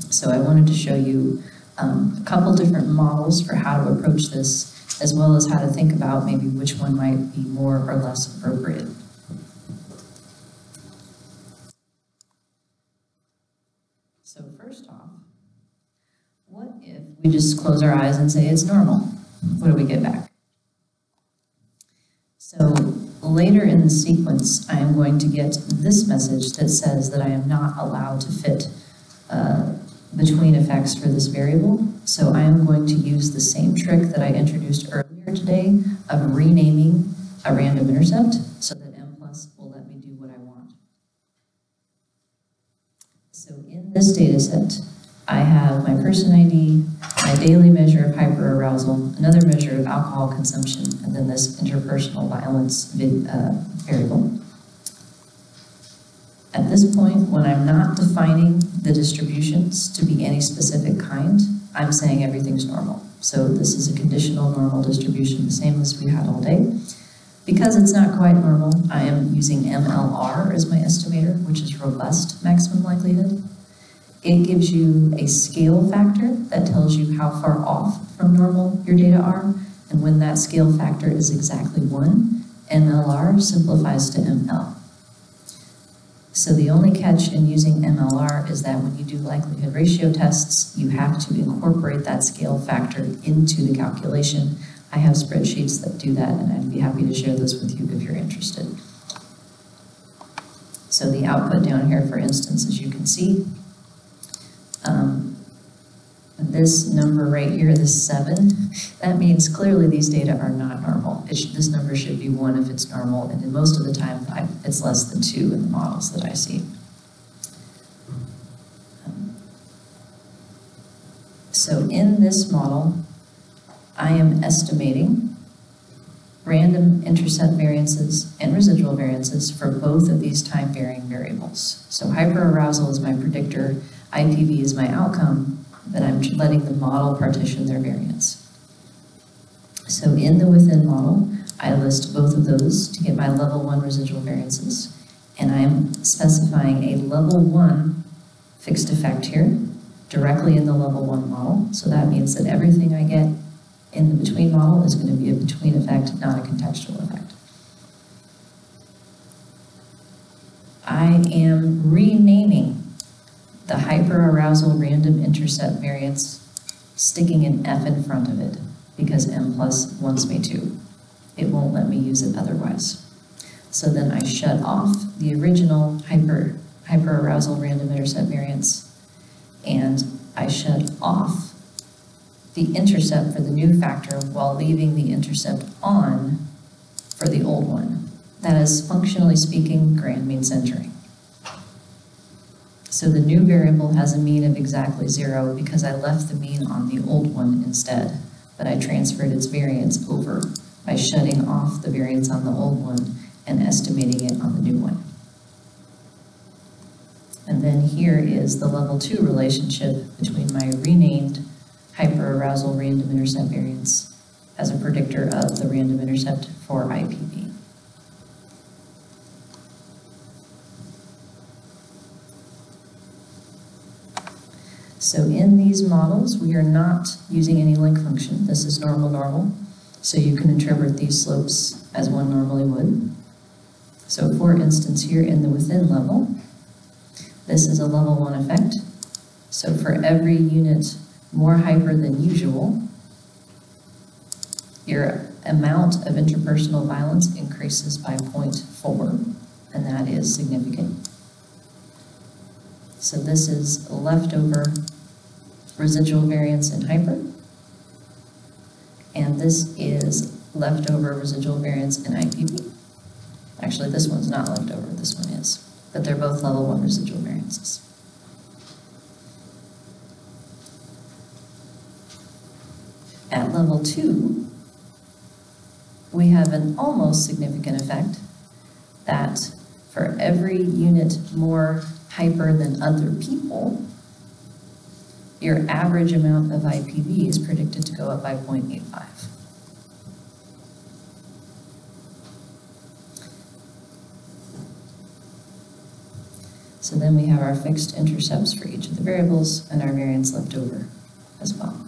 So I wanted to show you a couple different models for how to approach this, as well as how to think about maybe which one might be more or less appropriate. So first off, what if we just close our eyes and say it's normal? What do we get back? So later in the sequence, I am going to get this message that says that I am not allowed to fit between effects for this variable. So I am going to use the same trick that I introduced earlier today of renaming a random intercept so that M plus will let me do what I want. So in this data set, I have my person ID, my daily measure of hyperarousal, another measure of alcohol consumption, and then this interpersonal violence variable. At this point, when I'm not defining the distributions to be any specific kind, I'm saying everything's normal. So this is a conditional normal distribution, the same as we had all day. Because it's not quite normal, I am using MLR as my estimator, which is robust maximum likelihood. It gives you a scale factor that tells you how far off from normal your data are, and when that scale factor is exactly 1, MLR simplifies to ML. So the only catch in using MLR is that when you do likelihood ratio tests, you have to incorporate that scale factor into the calculation. I have spreadsheets that do that, and I'd be happy to share those with you if you're interested. So the output down here, for instance, as you can see, this number right here, this 7, that means clearly these data are not normal. This number should be 1 if it's normal, and in most of the time, it's less than 2 in the models that I see. So in this model, I am estimating random intercept variances and residual variances for both of these time-varying variables. So hyperarousal is my predictor, IPV is my outcome, but I'm letting the model partition their variance. So in the within model, I list both of those to get my level 1 residual variances, and I am specifying a level 1 fixed effect here, directly in the level 1 model. So that means that everything I get in the between model is going to be a between effect, not a contextual effect. I am renaming the hyperarousal random intercept variance, sticking an F in front of it because M plus wants me to. It won't let me use it otherwise. So then I shut off the original hyperarousal random intercept variance, and I shut off the intercept for the new factor while leaving the intercept on for the old one. That is, functionally speaking, grand mean centering. So the new variable has a mean of exactly 0 because I left the mean on the old one instead, but I transferred its variance over by shutting off the variance on the old one and estimating it on the new one. And then here is the level 2 relationship between my renamed hyperarousal random intercept variance as a predictor of the random intercept for IPV. So in these models, we are not using any link function. This is normal, so you can interpret these slopes as one normally would. So for instance, here in the within level, this is a level 1 effect. So for every unit more hyper than usual, your amount of interpersonal violence increases by 0.4, and that is significant. So this is leftover residual variance in hyper, and this is leftover residual variance in IPV. Actually, this one's not leftover, this one is, but they're both level 1 residual variances. At level 2, we have an almost significant effect that for every unit more hyper than other people, your average amount of IPV is predicted to go up by 0.85. So then we have our fixed intercepts for each of the variables and our variance left over as well.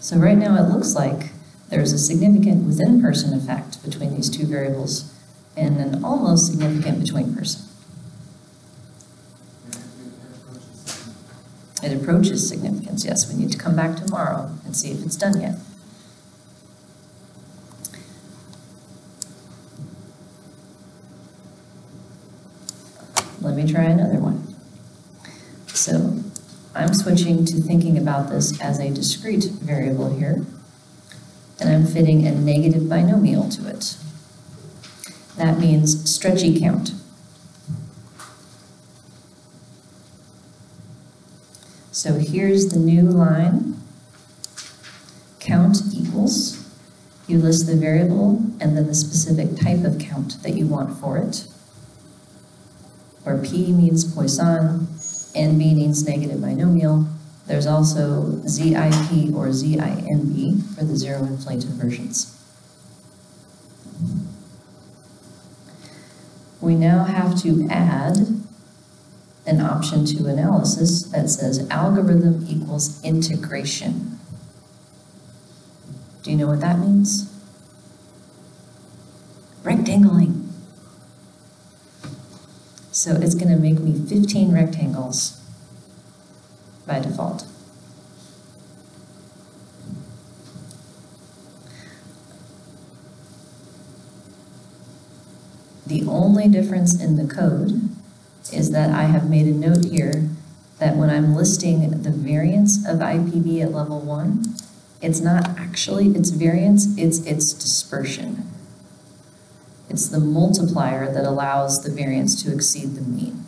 So right now it looks like there's a significant within-person effect between these two variables and an almost significant between-person. It approaches significance, yes. We need to come back tomorrow and see if it's done yet. Let me try another one. So I'm switching to thinking about this as a discrete variable here, and I'm fitting a negative binomial to it. That means stretchy count. So here's the new line. Count equals, you list the variable and then the specific type of count that you want for it, where P means Poisson, NB means negative binomial. There's also ZIP or ZINB for the zero inflated versions. We now have to add an option to analysis that says algorithm equals integration. Do you know what that means? Rectangling. So it's going to make me 15 rectangles by default. The only difference in the code is that I have made a note here that when I'm listing the variance of IPV at level 1, it's not actually its variance, it's its dispersion. It's the multiplier that allows the variance to exceed the mean,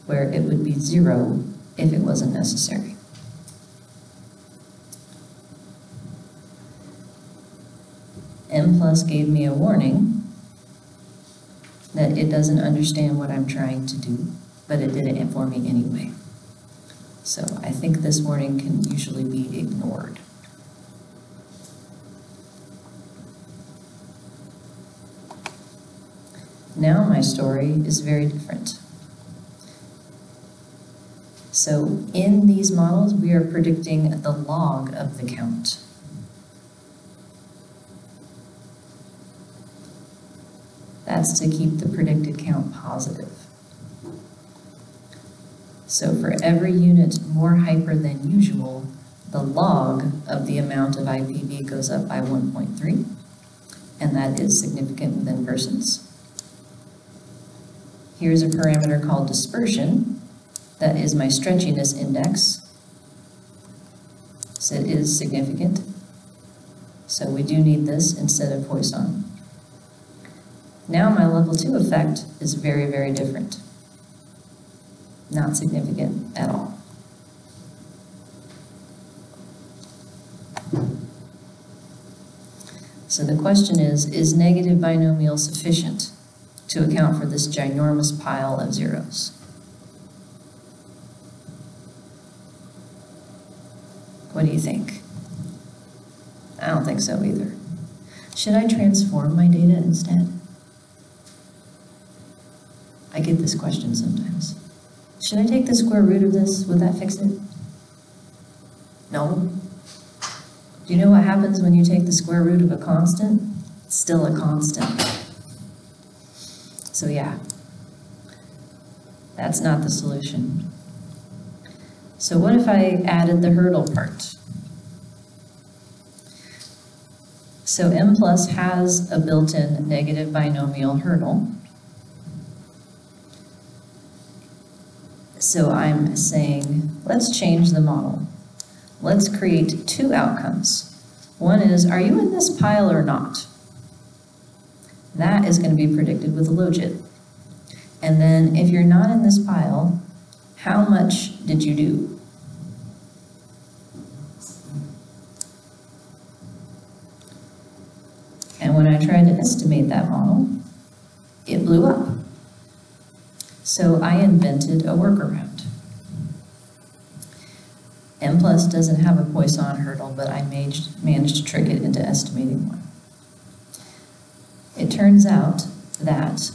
where it would be 0 if it wasn't necessary. M plus gave me a warning that it doesn't understand what I'm trying to do, but it did it for me anyway. So I think this warning can usually be ignored. Now my story is very different. So in these models, we are predicting the log of the count. That's to keep the predicted count positive. So for every unit more hyper than usual, the log of the amount of IPV goes up by 1.3, and that is significant within persons. Here's a parameter called dispersion. That is my stretchiness index. So it is significant. So we do need this instead of Poisson. Now my level 2 effect is very, very different. Not significant at all. So the question is negative binomial sufficient to account for this ginormous pile of zeros? What do you think? I don't think so either. Should I transform my data instead? I get this question sometimes. Should I take the square root of this? Would that fix it? No. Do you know what happens when you take the square root of a constant? It's still a constant. So yeah, that's not the solution. So what if I added the hurdle part? So M plus has a built-in negative binomial hurdle. So I'm saying, let's change the model. Let's create 2 outcomes. One is, are you in this pile or not? That is going to be predicted with a logit. And then if you're not in this pile, how much did you do? And when I tried to estimate that model, it blew up. So I invented a workaround. M plus doesn't have a Poisson hurdle, but I managed to trick it into estimating one. It turns out that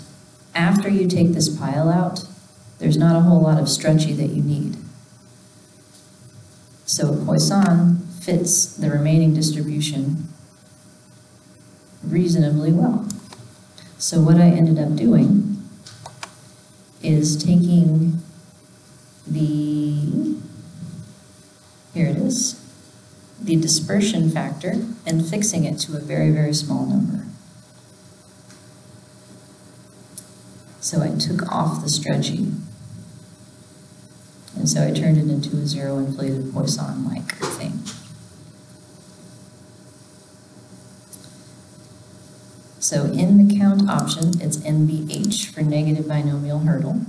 after you take this pile out, there's not a whole lot of stretchy that you need. So Poisson fits the remaining distribution reasonably well. So what I ended up doing is taking the, here it is, the dispersion factor and fixing it to a very, very small number. So I took off the stretchy. And so I turned it into a zero inflated Poisson-like thing. So in the count option, it's NBH for negative binomial hurdle.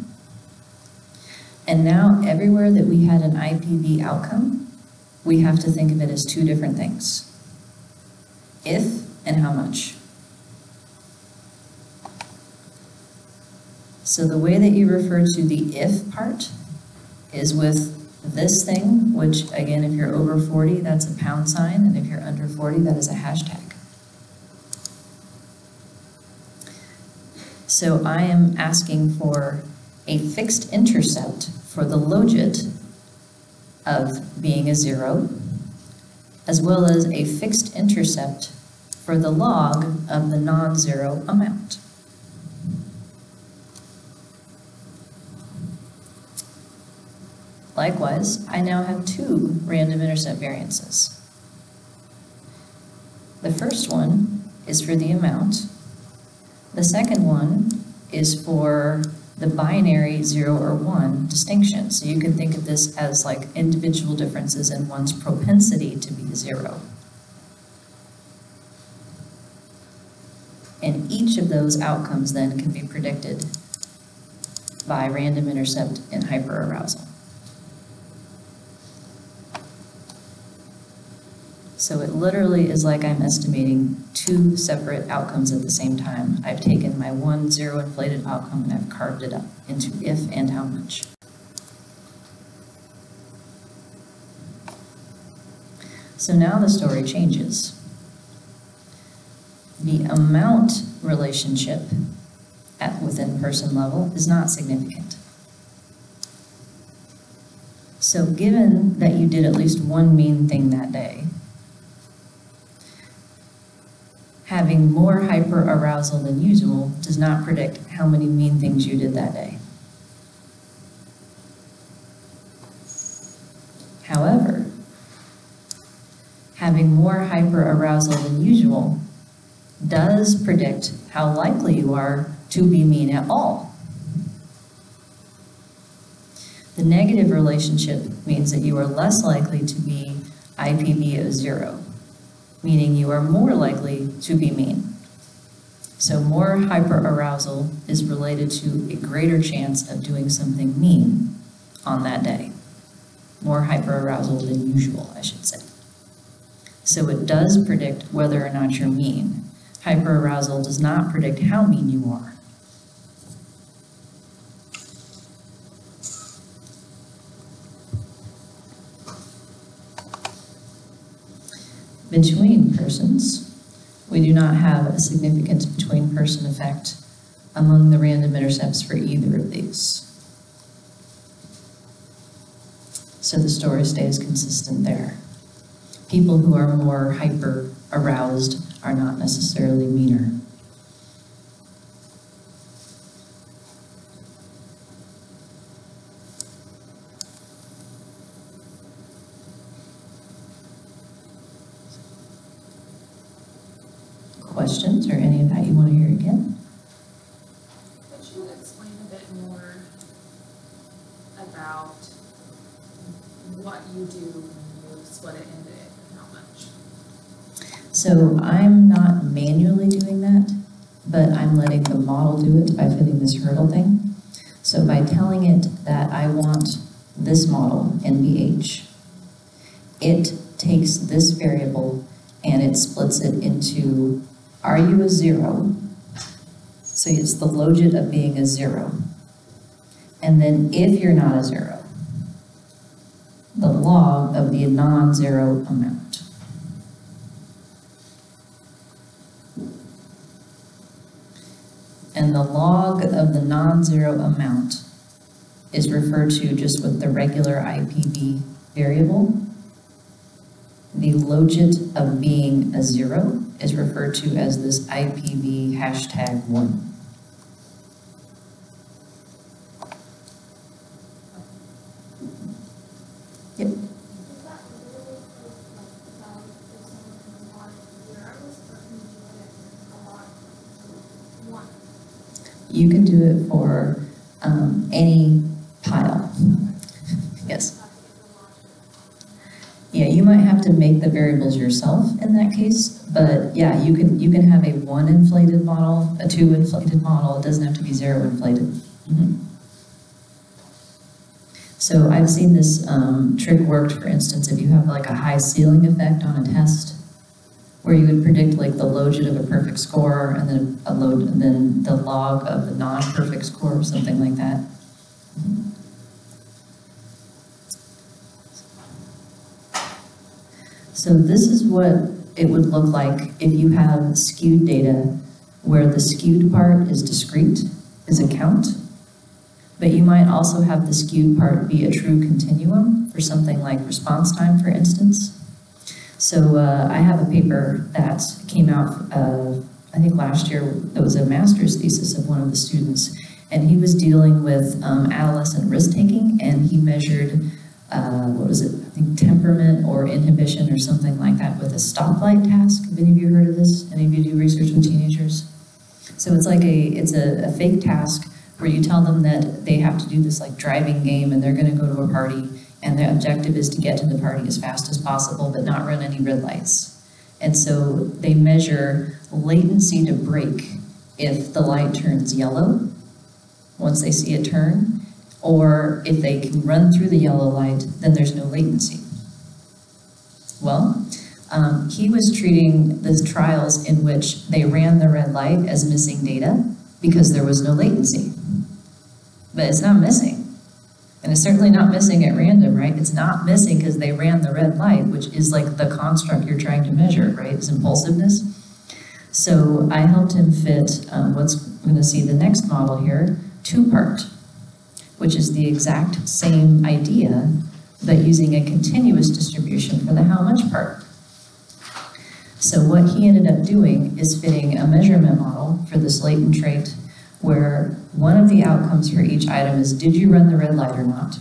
And now everywhere that we had an IPV outcome, we have to think of it as 2 different things. If and how much. So the way that you refer to the if part is with this thing, which again, if you're over 40, that's a £, and if you're under 40, that is a hashtag. So I am asking for a fixed intercept for the logit of being a 0, as well as a fixed intercept for the log of the non-zero amount. Likewise, I now have two random intercept variances. The first one is for the amount. The second one is for the binary 0 or 1 distinction. So you can think of this as like individual differences in one's propensity to be 0. And each of those outcomes then can be predicted by random intercept and hyperarousal. So it literally is like I'm estimating two separate outcomes at the same time. I've taken my one zero inflated outcome and I've carved it up into if and how much. So now the story changes. The amount relationship at within person level is not significant. So given that you did at least one mean thing that day, having more hyperarousal than usual does not predict how many mean things you did that day. However, having more hyperarousal than usual does predict how likely you are to be mean at all. The negative relationship means that you are less likely to be IPV of 0. Meaning you are more likely to be mean. So more hyperarousal is related to a greater chance of doing something mean on that day. More hyperarousal than usual, I should say. So it does predict whether or not you're mean. Hyperarousal does not predict how mean you are. Between persons, we do not have a significant between-person effect among the random intercepts for either of these. So the story stays consistent there. People who are more hyper-aroused are not necessarily meaner. Questions or any of that you want to hear again? Could you explain a bit more about what you do when you split it into it and how much? So I'm not manually doing that, but I'm letting the model do it by fitting this hurdle thing. So by telling it that I want this model, NBH, it takes this variable and it splits it into, are you a 0? So it's the logit of being a 0. And then if you're not a 0, the log of the non-zero amount. And the log of the non-zero amount is referred to just with the regular IPV variable. The logit of being a 0 is referred to as this IPV #1. Yep. You can do it for any pile. Yes. Yeah, you might have to make the variables yourself in that case, but yeah, you can have a 1 inflated model, a 2 inflated model. It doesn't have to be 0 inflated. Mm-hmm. So I've seen this trick worked, for instance, if you have like a high ceiling effect on a test, where you would predict like the logit of a perfect score and then and then the log of the non-perfect score, something like that. Mm-hmm. So this is what it would look like if you have skewed data where the skewed part is discrete, is a count, but you might also have the skewed part be a true continuum for something like response time, for instance. So I have a paper that came out, I think last year, that was a master's thesis of one of the students, and he was dealing with adolescent risk-taking, and he measured, what was it, I think temperament or inhibition or something like that with a stoplight task. Have any of you heard of this? Any of you do research with teenagers? So it's like it's a fake task where you tell them that they have to do this like driving game and they're going to go to a party, and the objective is to get to the party as fast as possible but not run any red lights. And so they measure latency to brake if the light turns yellow once they see it turn, or if they can run through the yellow light, then there's no latency. Well, he was treating the trials in which they ran the red light as missing data because there was no latency. But it's not missing. And it's certainly not missing at random, right? It's not missing because they ran the red light, which is like the construct you're trying to measure, right? It's impulsiveness. So I helped him fit what's going to see the next model here, two-part, which is the exact same idea, but using a continuous distribution for the how much part. So what he ended up doing is fitting a measurement model for this latent trait where one of the outcomes for each item is, did you run the red light or not?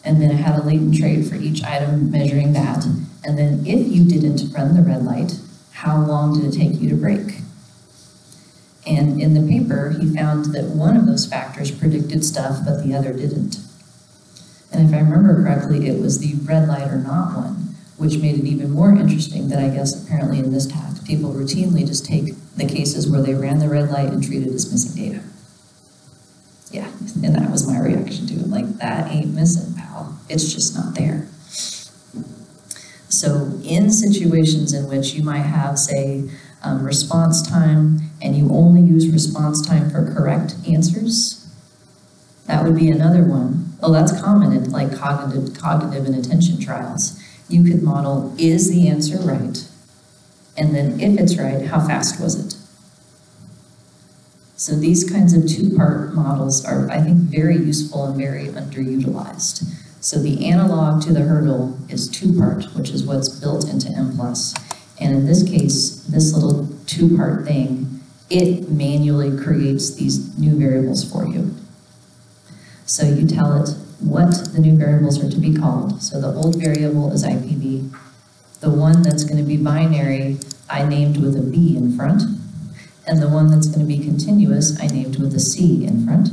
And then it had a latent trait for each item measuring that. And then if you didn't run the red light, how long did it take you to brake? And in the paper, he found that one of those factors predicted stuff, but the other didn't. And if I remember correctly, it was the red light or not one, which made it even more interesting that I guess apparently in this task, people routinely just take the cases where they ran the red light and treated it as missing data. Yeah, and that was my reaction to it. Like, that ain't missing, pal. It's just not there. So in situations in which you might have, say, response time, and you only use response time for correct answers, that would be another one. Well, that's common in like cognitive and attention trials. You could model, is the answer right? And then if it's right, how fast was it? So these kinds of two-part models are, I think, very useful and very underutilized. So the analog to the hurdle is two-part, which is what's built into M+. And in this case, this little two-part thing, it manually creates these new variables for you. So you tell it what the new variables are to be called. So the old variable is IPV. The one that's going to be binary, I named with a B in front. And the one that's going to be continuous, I named with a C in front.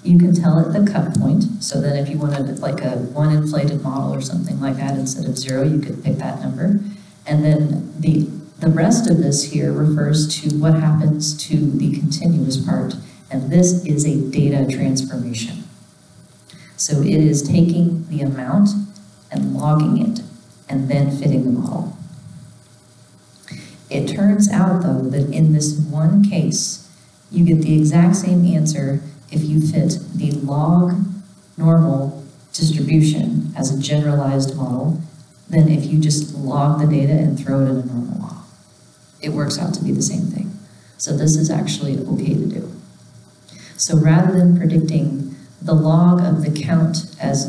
You can tell it the cut point, so that if you wanted like a one inflated model or something like that instead of 0, you could pick that number. And then the rest of this here refers to what happens to the continuous part, and this is a data transformation. So it is taking the amount and logging it, and then fitting the model. It turns out, though, that in this one case, you get the exact same answer if you fit the log normal distribution as a generalized model than if you just log the data and throw it in a normal log. It works out to be the same thing. So this is actually okay to do. So rather than predicting the log of the count as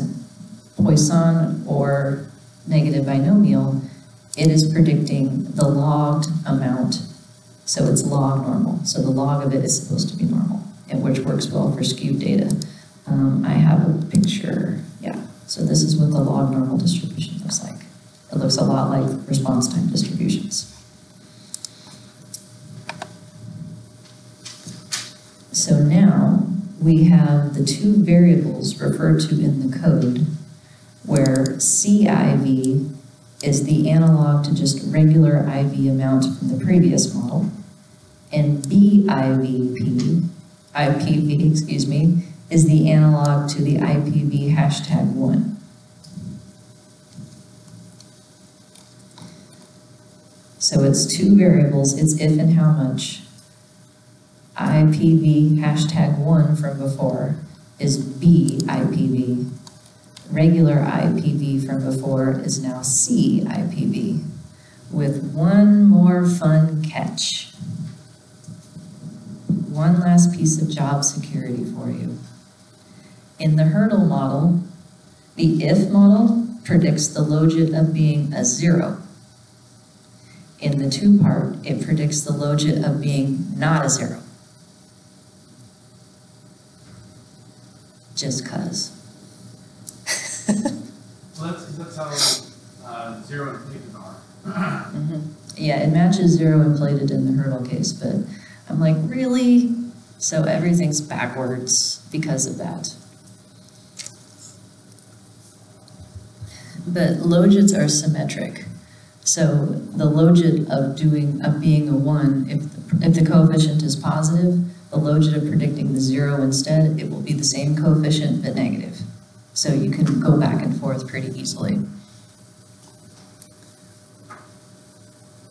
Poisson or negative binomial, it is predicting the logged amount, so it's log normal. So the log of it is supposed to be normal, and which works well for skewed data. I have a picture, yeah. So this is what the log normal distribution looks like. It looks a lot like response time distributions. So now we have the two variables referred to in the code where CIV is the analog to just regular IV amount from the previous model, and IPV, is the analog to the IPV #1. So it's two variables, it's if and how much. IPV #1 from before is BIPV. Regular IPV from before is now CIPV, with one more fun catch. One last piece of job security for you. In the hurdle model, the if model predicts the logit of being a 0. In the 2-part, it predicts the logit of being not a 0. Just 'cause. Well, that's how zero inflated are. Yeah, it matches 0 inflated in the hurdle case, but I'm like, really? So everything's backwards because of that. But logits are symmetric. So the logit of being a 1, if the coefficient is positive, the logit of predicting the 0 instead, it will be the same coefficient but negative. So you can go back and forth pretty easily.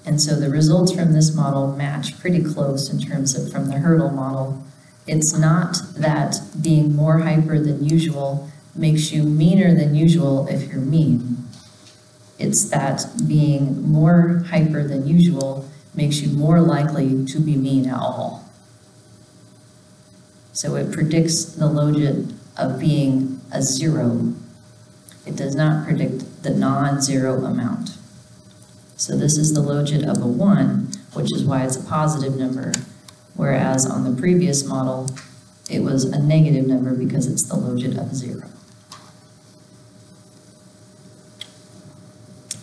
And so the results from this model match pretty close in terms of from the hurdle model. It's not that being more hyper than usual makes you meaner than usual if you're mean. It's that being more hyper than usual makes you more likely to be mean at all. So it predicts the logit of being a 0. It does not predict the non-zero amount. So this is the logit of a 1, which is why it's a positive number, whereas on the previous model, it was a negative number because it's the logit of 0.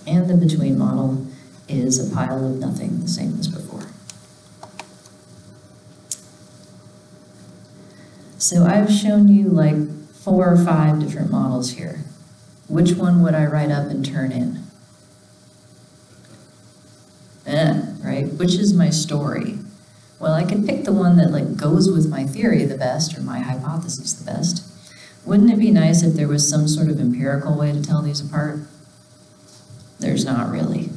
And the between model is a pile of nothing, the same as before. So I've shown you like 4 or 5 different models here. Which one would I write up and turn in? Right? Which is my story? Well, I could pick the one that like goes with my theory the best or my hypothesis the best. Wouldn't it be nice if there was some sort of empirical way to tell these apart? There's not really.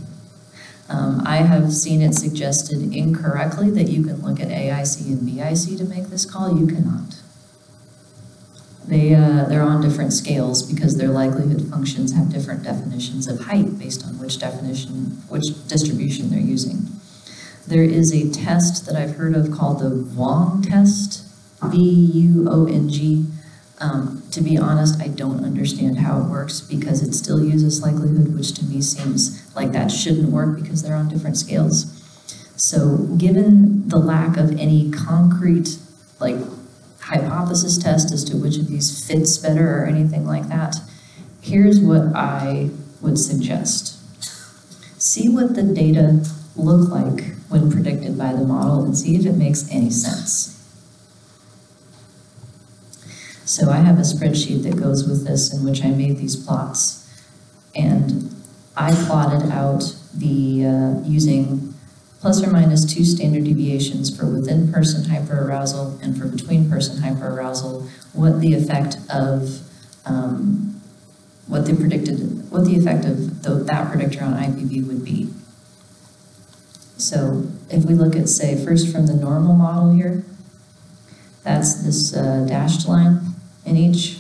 I have seen it suggested incorrectly that you can look at AIC and BIC to make this call. You cannot. They're on different scales because their likelihood functions have different definitions of height based on which distribution they're using. There is a test that I've heard of called the Vuong test, V-U-O-N-G. To be honest, I don't understand how it works because it still uses likelihood, which to me seems like that shouldn't work because they're on different scales. So given the lack of any concrete hypothesis test as to which of these fits better or anything like that, here's what I would suggest. See what the data look like when predicted by the model and see if it makes any sense. So I have a spreadsheet that goes with this in which I made these plots, and I plotted out the using plus or minus 2 standard deviations for within person hyperarousal and for between person hyperarousal, what the effect of that predictor on IPV would be. So if we look at, say, first from the normal model here, that's this dashed line in each.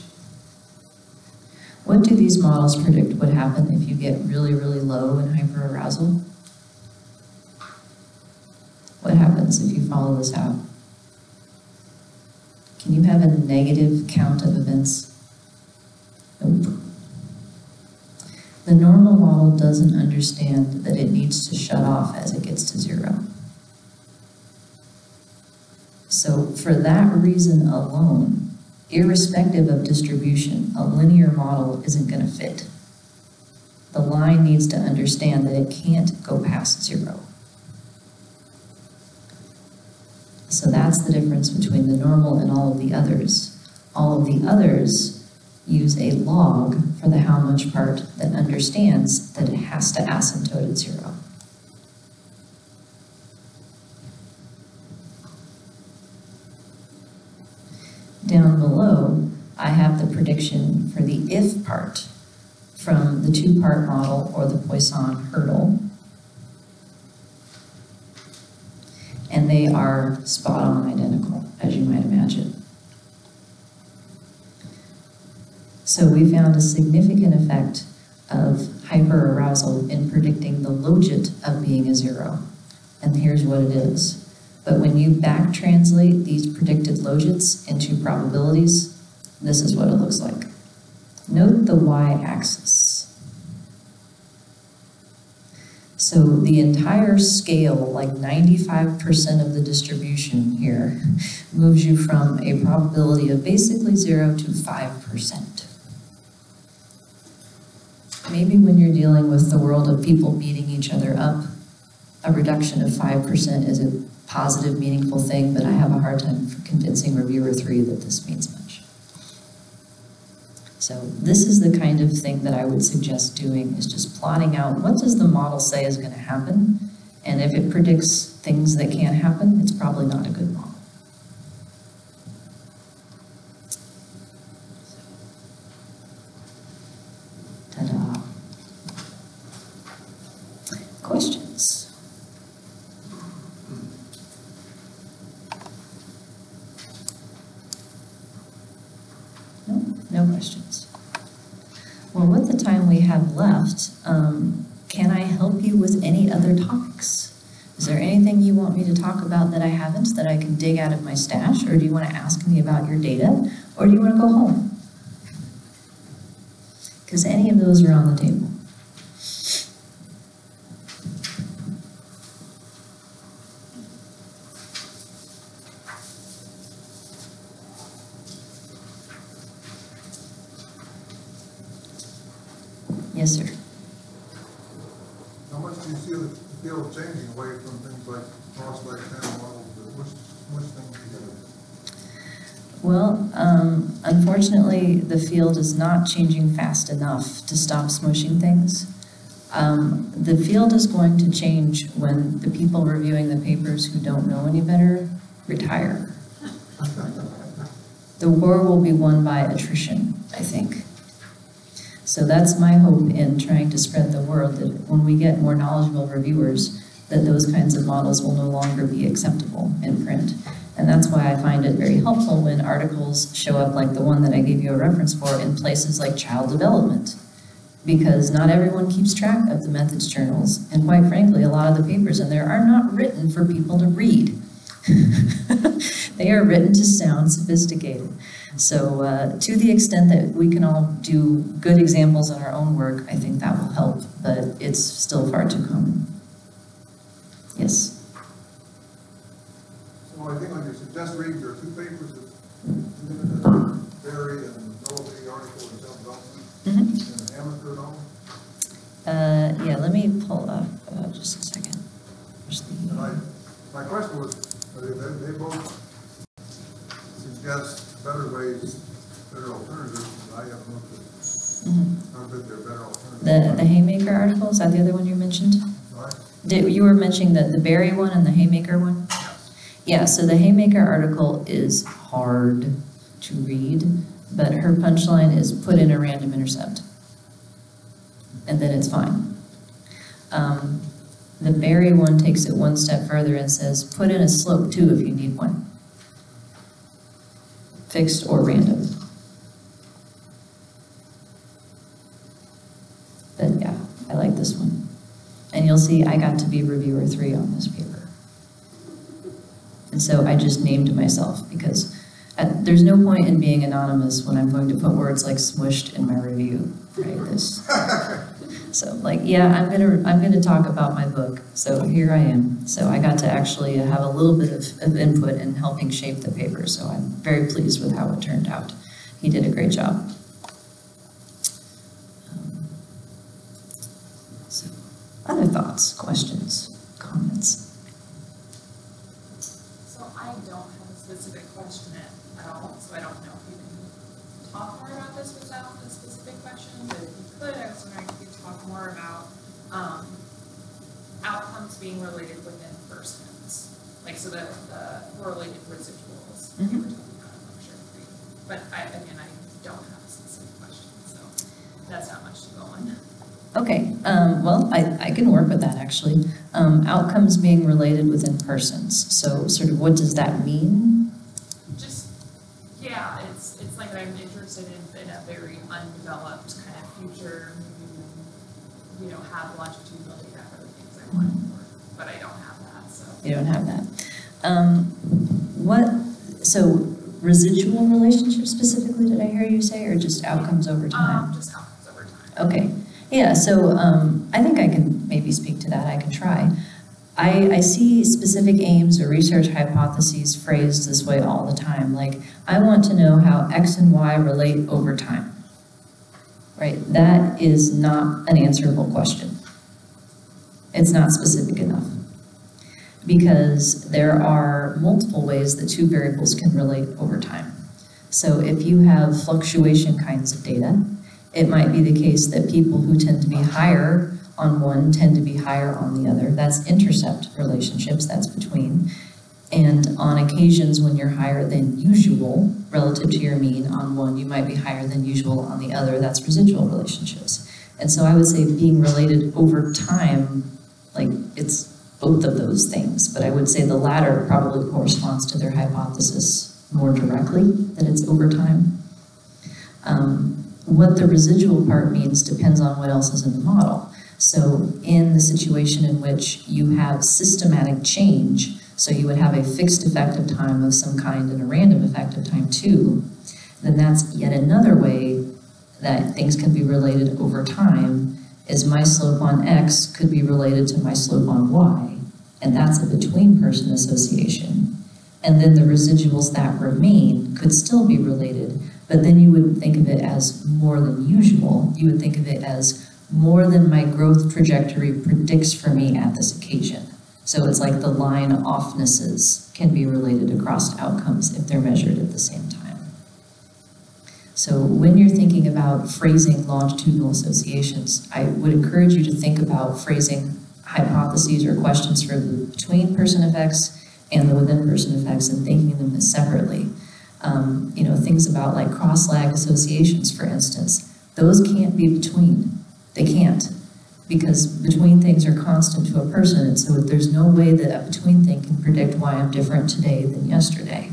What do these models predict would happen if you get really, really low in hyperarousal? What happens if you follow this out? Can you have a negative count of events? Nope. The normal model doesn't understand that it needs to shut off as it gets to 0. So for that reason alone, irrespective of distribution, a linear model isn't going to fit. The line needs to understand that it can't go past 0. So that's the difference between the normal and all of the others. All of the others use a log for the how much part that understands that it has to asymptote at 0. Down below, I have the prediction for the if part from the 2-part model or the Poisson hurdle. And they are spot on identical, as you might imagine. So we found a significant effect of hyperarousal in predicting the logit of being a 0. And here's what it is. But when you back translate these predicted logits into probabilities, this is what it looks like. Note the y-axis. So the entire scale, like 95% of the distribution here, moves you from a probability of basically 0 to 5%. Maybe when you're dealing with the world of people beating each other up, a reduction of 5% is a positive, meaningful thing, but I have a hard time convincing reviewer 3 that this means much. So this is the kind of thing that I would suggest doing, is just plotting out what does the model say is going to happen, and if it predicts things that can't happen, it's probably not a good model. Ta-da. Questions? No questions. Well, with the time we have left, can I help you with any other topics? Is there anything you want me to talk about that I haven't, that I can dig out of my stash, or do you want to ask me about your data, or do you want to go home? Because any of those are on the table. Yes, sir. How much do you see the field changing away from things like cross-like channel models, which things do you have? Well, unfortunately, the field is not changing fast enough to stop smushing things. The field is going to change when the people reviewing the papers who don't know any better retire. The war will be won by attrition, I think. So that's my hope in trying to spread the word, that when we get more knowledgeable reviewers, that those kinds of models will no longer be acceptable in print. And that's why I find it very helpful when articles show up like the one that I gave you a reference for in places like child development. Because not everyone keeps track of the methods journals, and quite frankly, a lot of the papers in there are not written for people to read. They are written to sound sophisticated. So to the extent that we can all do good examples in our own work, I think that will help, but it's still far too common. Yes? So I think on your suggest reading, there are two papers that Barry and Noah article and John Johnson and Amateur and all. Yeah, let me pull up just a second. And my question was, they both suggest better ways, better alternatives, and I haven't looked at how good they're better alternatives. The Haymaker article, is that the other one you mentioned? Right. You were mentioning the Berry one and the Haymaker one? Yeah, so the Haymaker article is hard to read, but her punchline is put in a random intercept, and then it's fine. The Berry one takes it one step further and says, put in a slope too if you need one. Fixed or random. But yeah, I like this one. And you'll see I got to be reviewer 3 on this paper. And so I just named myself because there's no point in being anonymous when I'm going to put words like smushed in my review, right? So like, yeah, I'm gonna talk about my book. So here I am. So I got to actually have a little bit of input in helping shape the paper. So I'm very pleased with how it turned out. He did a great job. So other thoughts, questions, comments? So I don't have a specific question at all, so I don't know if you can talk more about this without a specific question, but if you could, I was wondering if you could talk more about outcomes being related within persons. Like, so the correlated residuals you were talking about, I'm not sure if you, but again, I don't have a specific question, so that's not much to go on. Okay, well, I can work with that actually. Outcomes being related within persons. So sort of what does that mean? Just, yeah, it's like I'm interested in a very undeveloped kind of future, you know, have longitudinal data for the things I want for, but I don't have that, so. You don't have that. So residual relationships specifically, did I hear you say, or just outcomes over time? Just outcomes over time. Okay. Yeah, so I think I can maybe speak to that. I can try. I see specific aims or research hypotheses phrased this way all the time. Like, I want to know how X and Y relate over time. Right? That is not an answerable question. It's not specific enough. Because there are multiple ways that two variables can relate over time. So if you have fluctuation kinds of data, it might be the case that people who tend to be higher on one tend to be higher on the other. That's intercept relationships, that's between. And on occasions when you're higher than usual relative to your mean on one, you might be higher than usual on the other. That's residual relationships. And so I would say being related over time, like it's both of those things. But I would say the latter probably corresponds to their hypothesis more directly, that it's over time. What the residual part means depends on what else is in the model. So in the situation in which you have systematic change, so you would have a fixed effective time of some kind and a random effective time too, then that's yet another way that things can be related over time, is my slope on X could be related to my slope on Y, and that's a between person association. And then the residuals that remain could still be related, but then you wouldn't think of it as more than usual. You would think of it as more than my growth trajectory predicts for me at this occasion. So it's like the line offnesses can be related across outcomes if they're measured at the same time. So when you're thinking about phrasing longitudinal associations, I would encourage you to think about phrasing hypotheses or questions for the between person effects and the within person effects and thinking them as separately. You know, things about like cross-lag associations, for instance, those can't be between. They can't, because between things are constant to a person, and so there's no way that a between thing can predict why I'm different today than yesterday.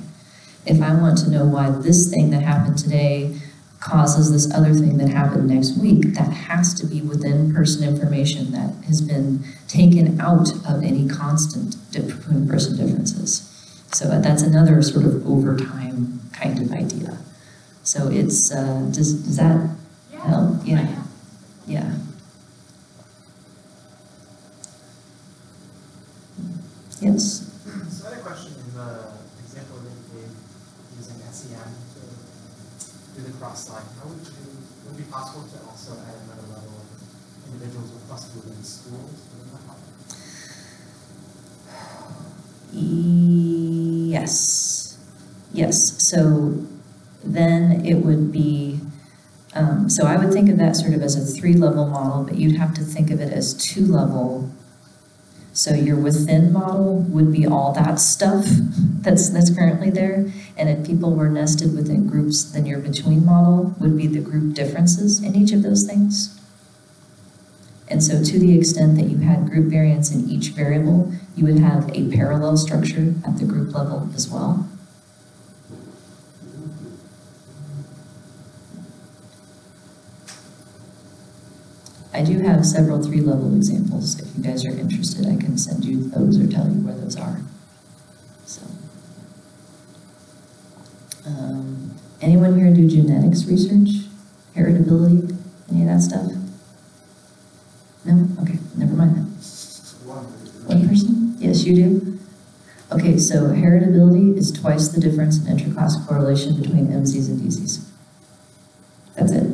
If I want to know why this thing that happened today causes this other thing that happened next week, that has to be within person information that has been taken out of any constant between person differences. So that's another sort of over time kind of idea. So it's, does that help? Yeah. Yeah. Yes? So I had a question in the example that you gave using SEM to do the cross-line. How would it be possible to also add another level of individuals with possibly in schools within that model? Yes. Yes. So then it would be, so I would think of that sort of as a 3-level model, but you'd have to think of it as 2-level. So your within model would be all that stuff that's currently there. And if people were nested within groups, then your between model would be the group differences in each of those things. And so to the extent that you had group variance in each variable, you would have a parallel structure at the group level as well. I do have several 3-level examples. If you guys are interested, I can send you those or tell you where those are. So, anyone here do genetics research? Heritability? Any of that stuff? No? Okay, never mind that. One person? Yes, you do? Okay, so heritability is twice the difference in interclass correlation between MZs and DZs. That's it.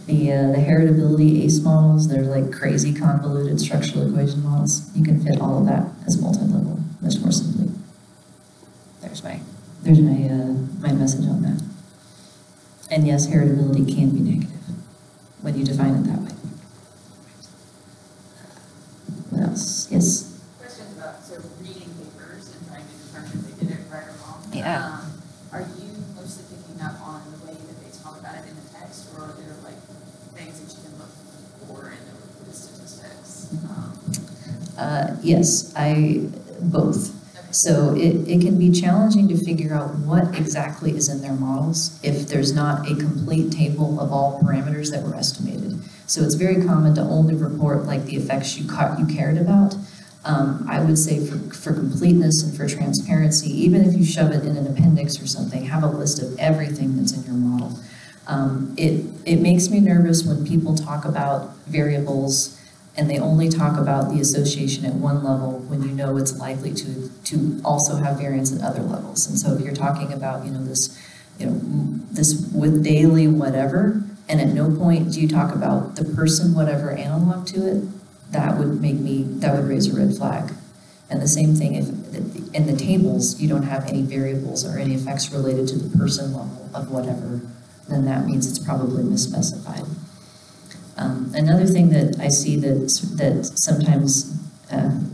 The heritability ACE models, they're like crazy convoluted structural equation models. You can fit all of that as multi-level, much more simply. There's my message on that. And yes, heritability can be negative when you define it that way. What else? Yes? Questions about sort of reading papers and trying to determine if they did it right or wrong. Yeah. Are you mostly picking up on the way that they talk about it in the text, or are there like things that you can look for in the statistics? Yes, both. Okay. So it can be challenging to figure out what exactly is in their models if there's not a complete table of all parameters that were estimated. So it's very common to only report like the effects you cared about. I would say for completeness and for transparency, even if you shove it in an appendix or something, have a list of everything that's in your model. It makes me nervous when people talk about variables and they only talk about the association at one level when you know it's likely to also have variance at other levels. And so if you're talking about, this with daily whatever, and at no point do you talk about the person whatever analog to it, that would raise a red flag. And the same thing if in the tables you don't have any variables or any effects related to the person level of whatever, then that means it's probably misspecified. Another thing that I see that sometimes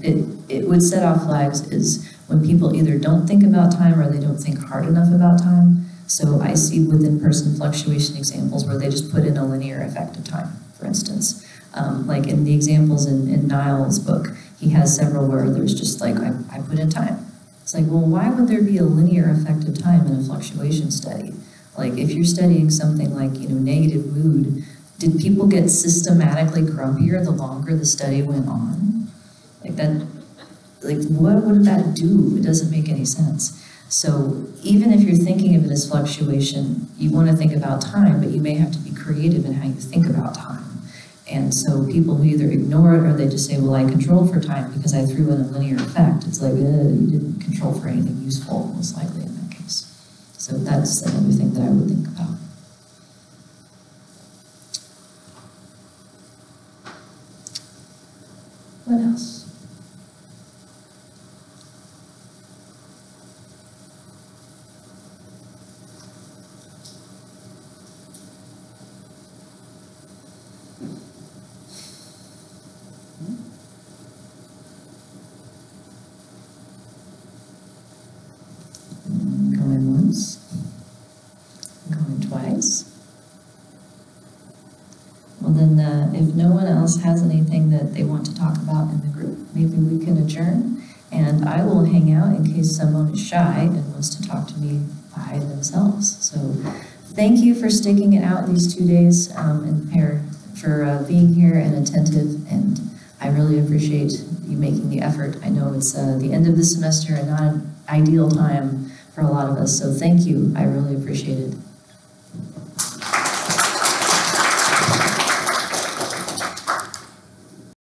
it would set off flags is when people either don't think about time or they don't think hard enough about time. So I see within person fluctuation examples where they just put in a linear effect of time, for instance. Like in the examples in Niall's book, he has several where there's just like, I put in time. It's like, well, why would there be a linear effect of time in a fluctuation study? Like if you're studying something like, negative mood, did people get systematically grumpier the longer the study went on? What would that do? It doesn't make any sense. So even if you're thinking of it as fluctuation, you want to think about time, but you may have to be creative in how you think about time. And so people who either ignore it or they just say, well, I control for time because I threw in a linear effect. It's like, you didn't control for anything useful, most likely in that case. So that's another thing that I would think about. What else? Going once, going twice. Well then, if no one else has anything that they want to talk about in the group, maybe we can adjourn, and I will hang out in case someone is shy and wants to talk to me by themselves. So thank you for sticking it out these 2 days, and for being here and attentive, and I really appreciate you making the effort. I know it's the end of the semester and not an ideal time for a lot of us, so thank you. I really appreciate it.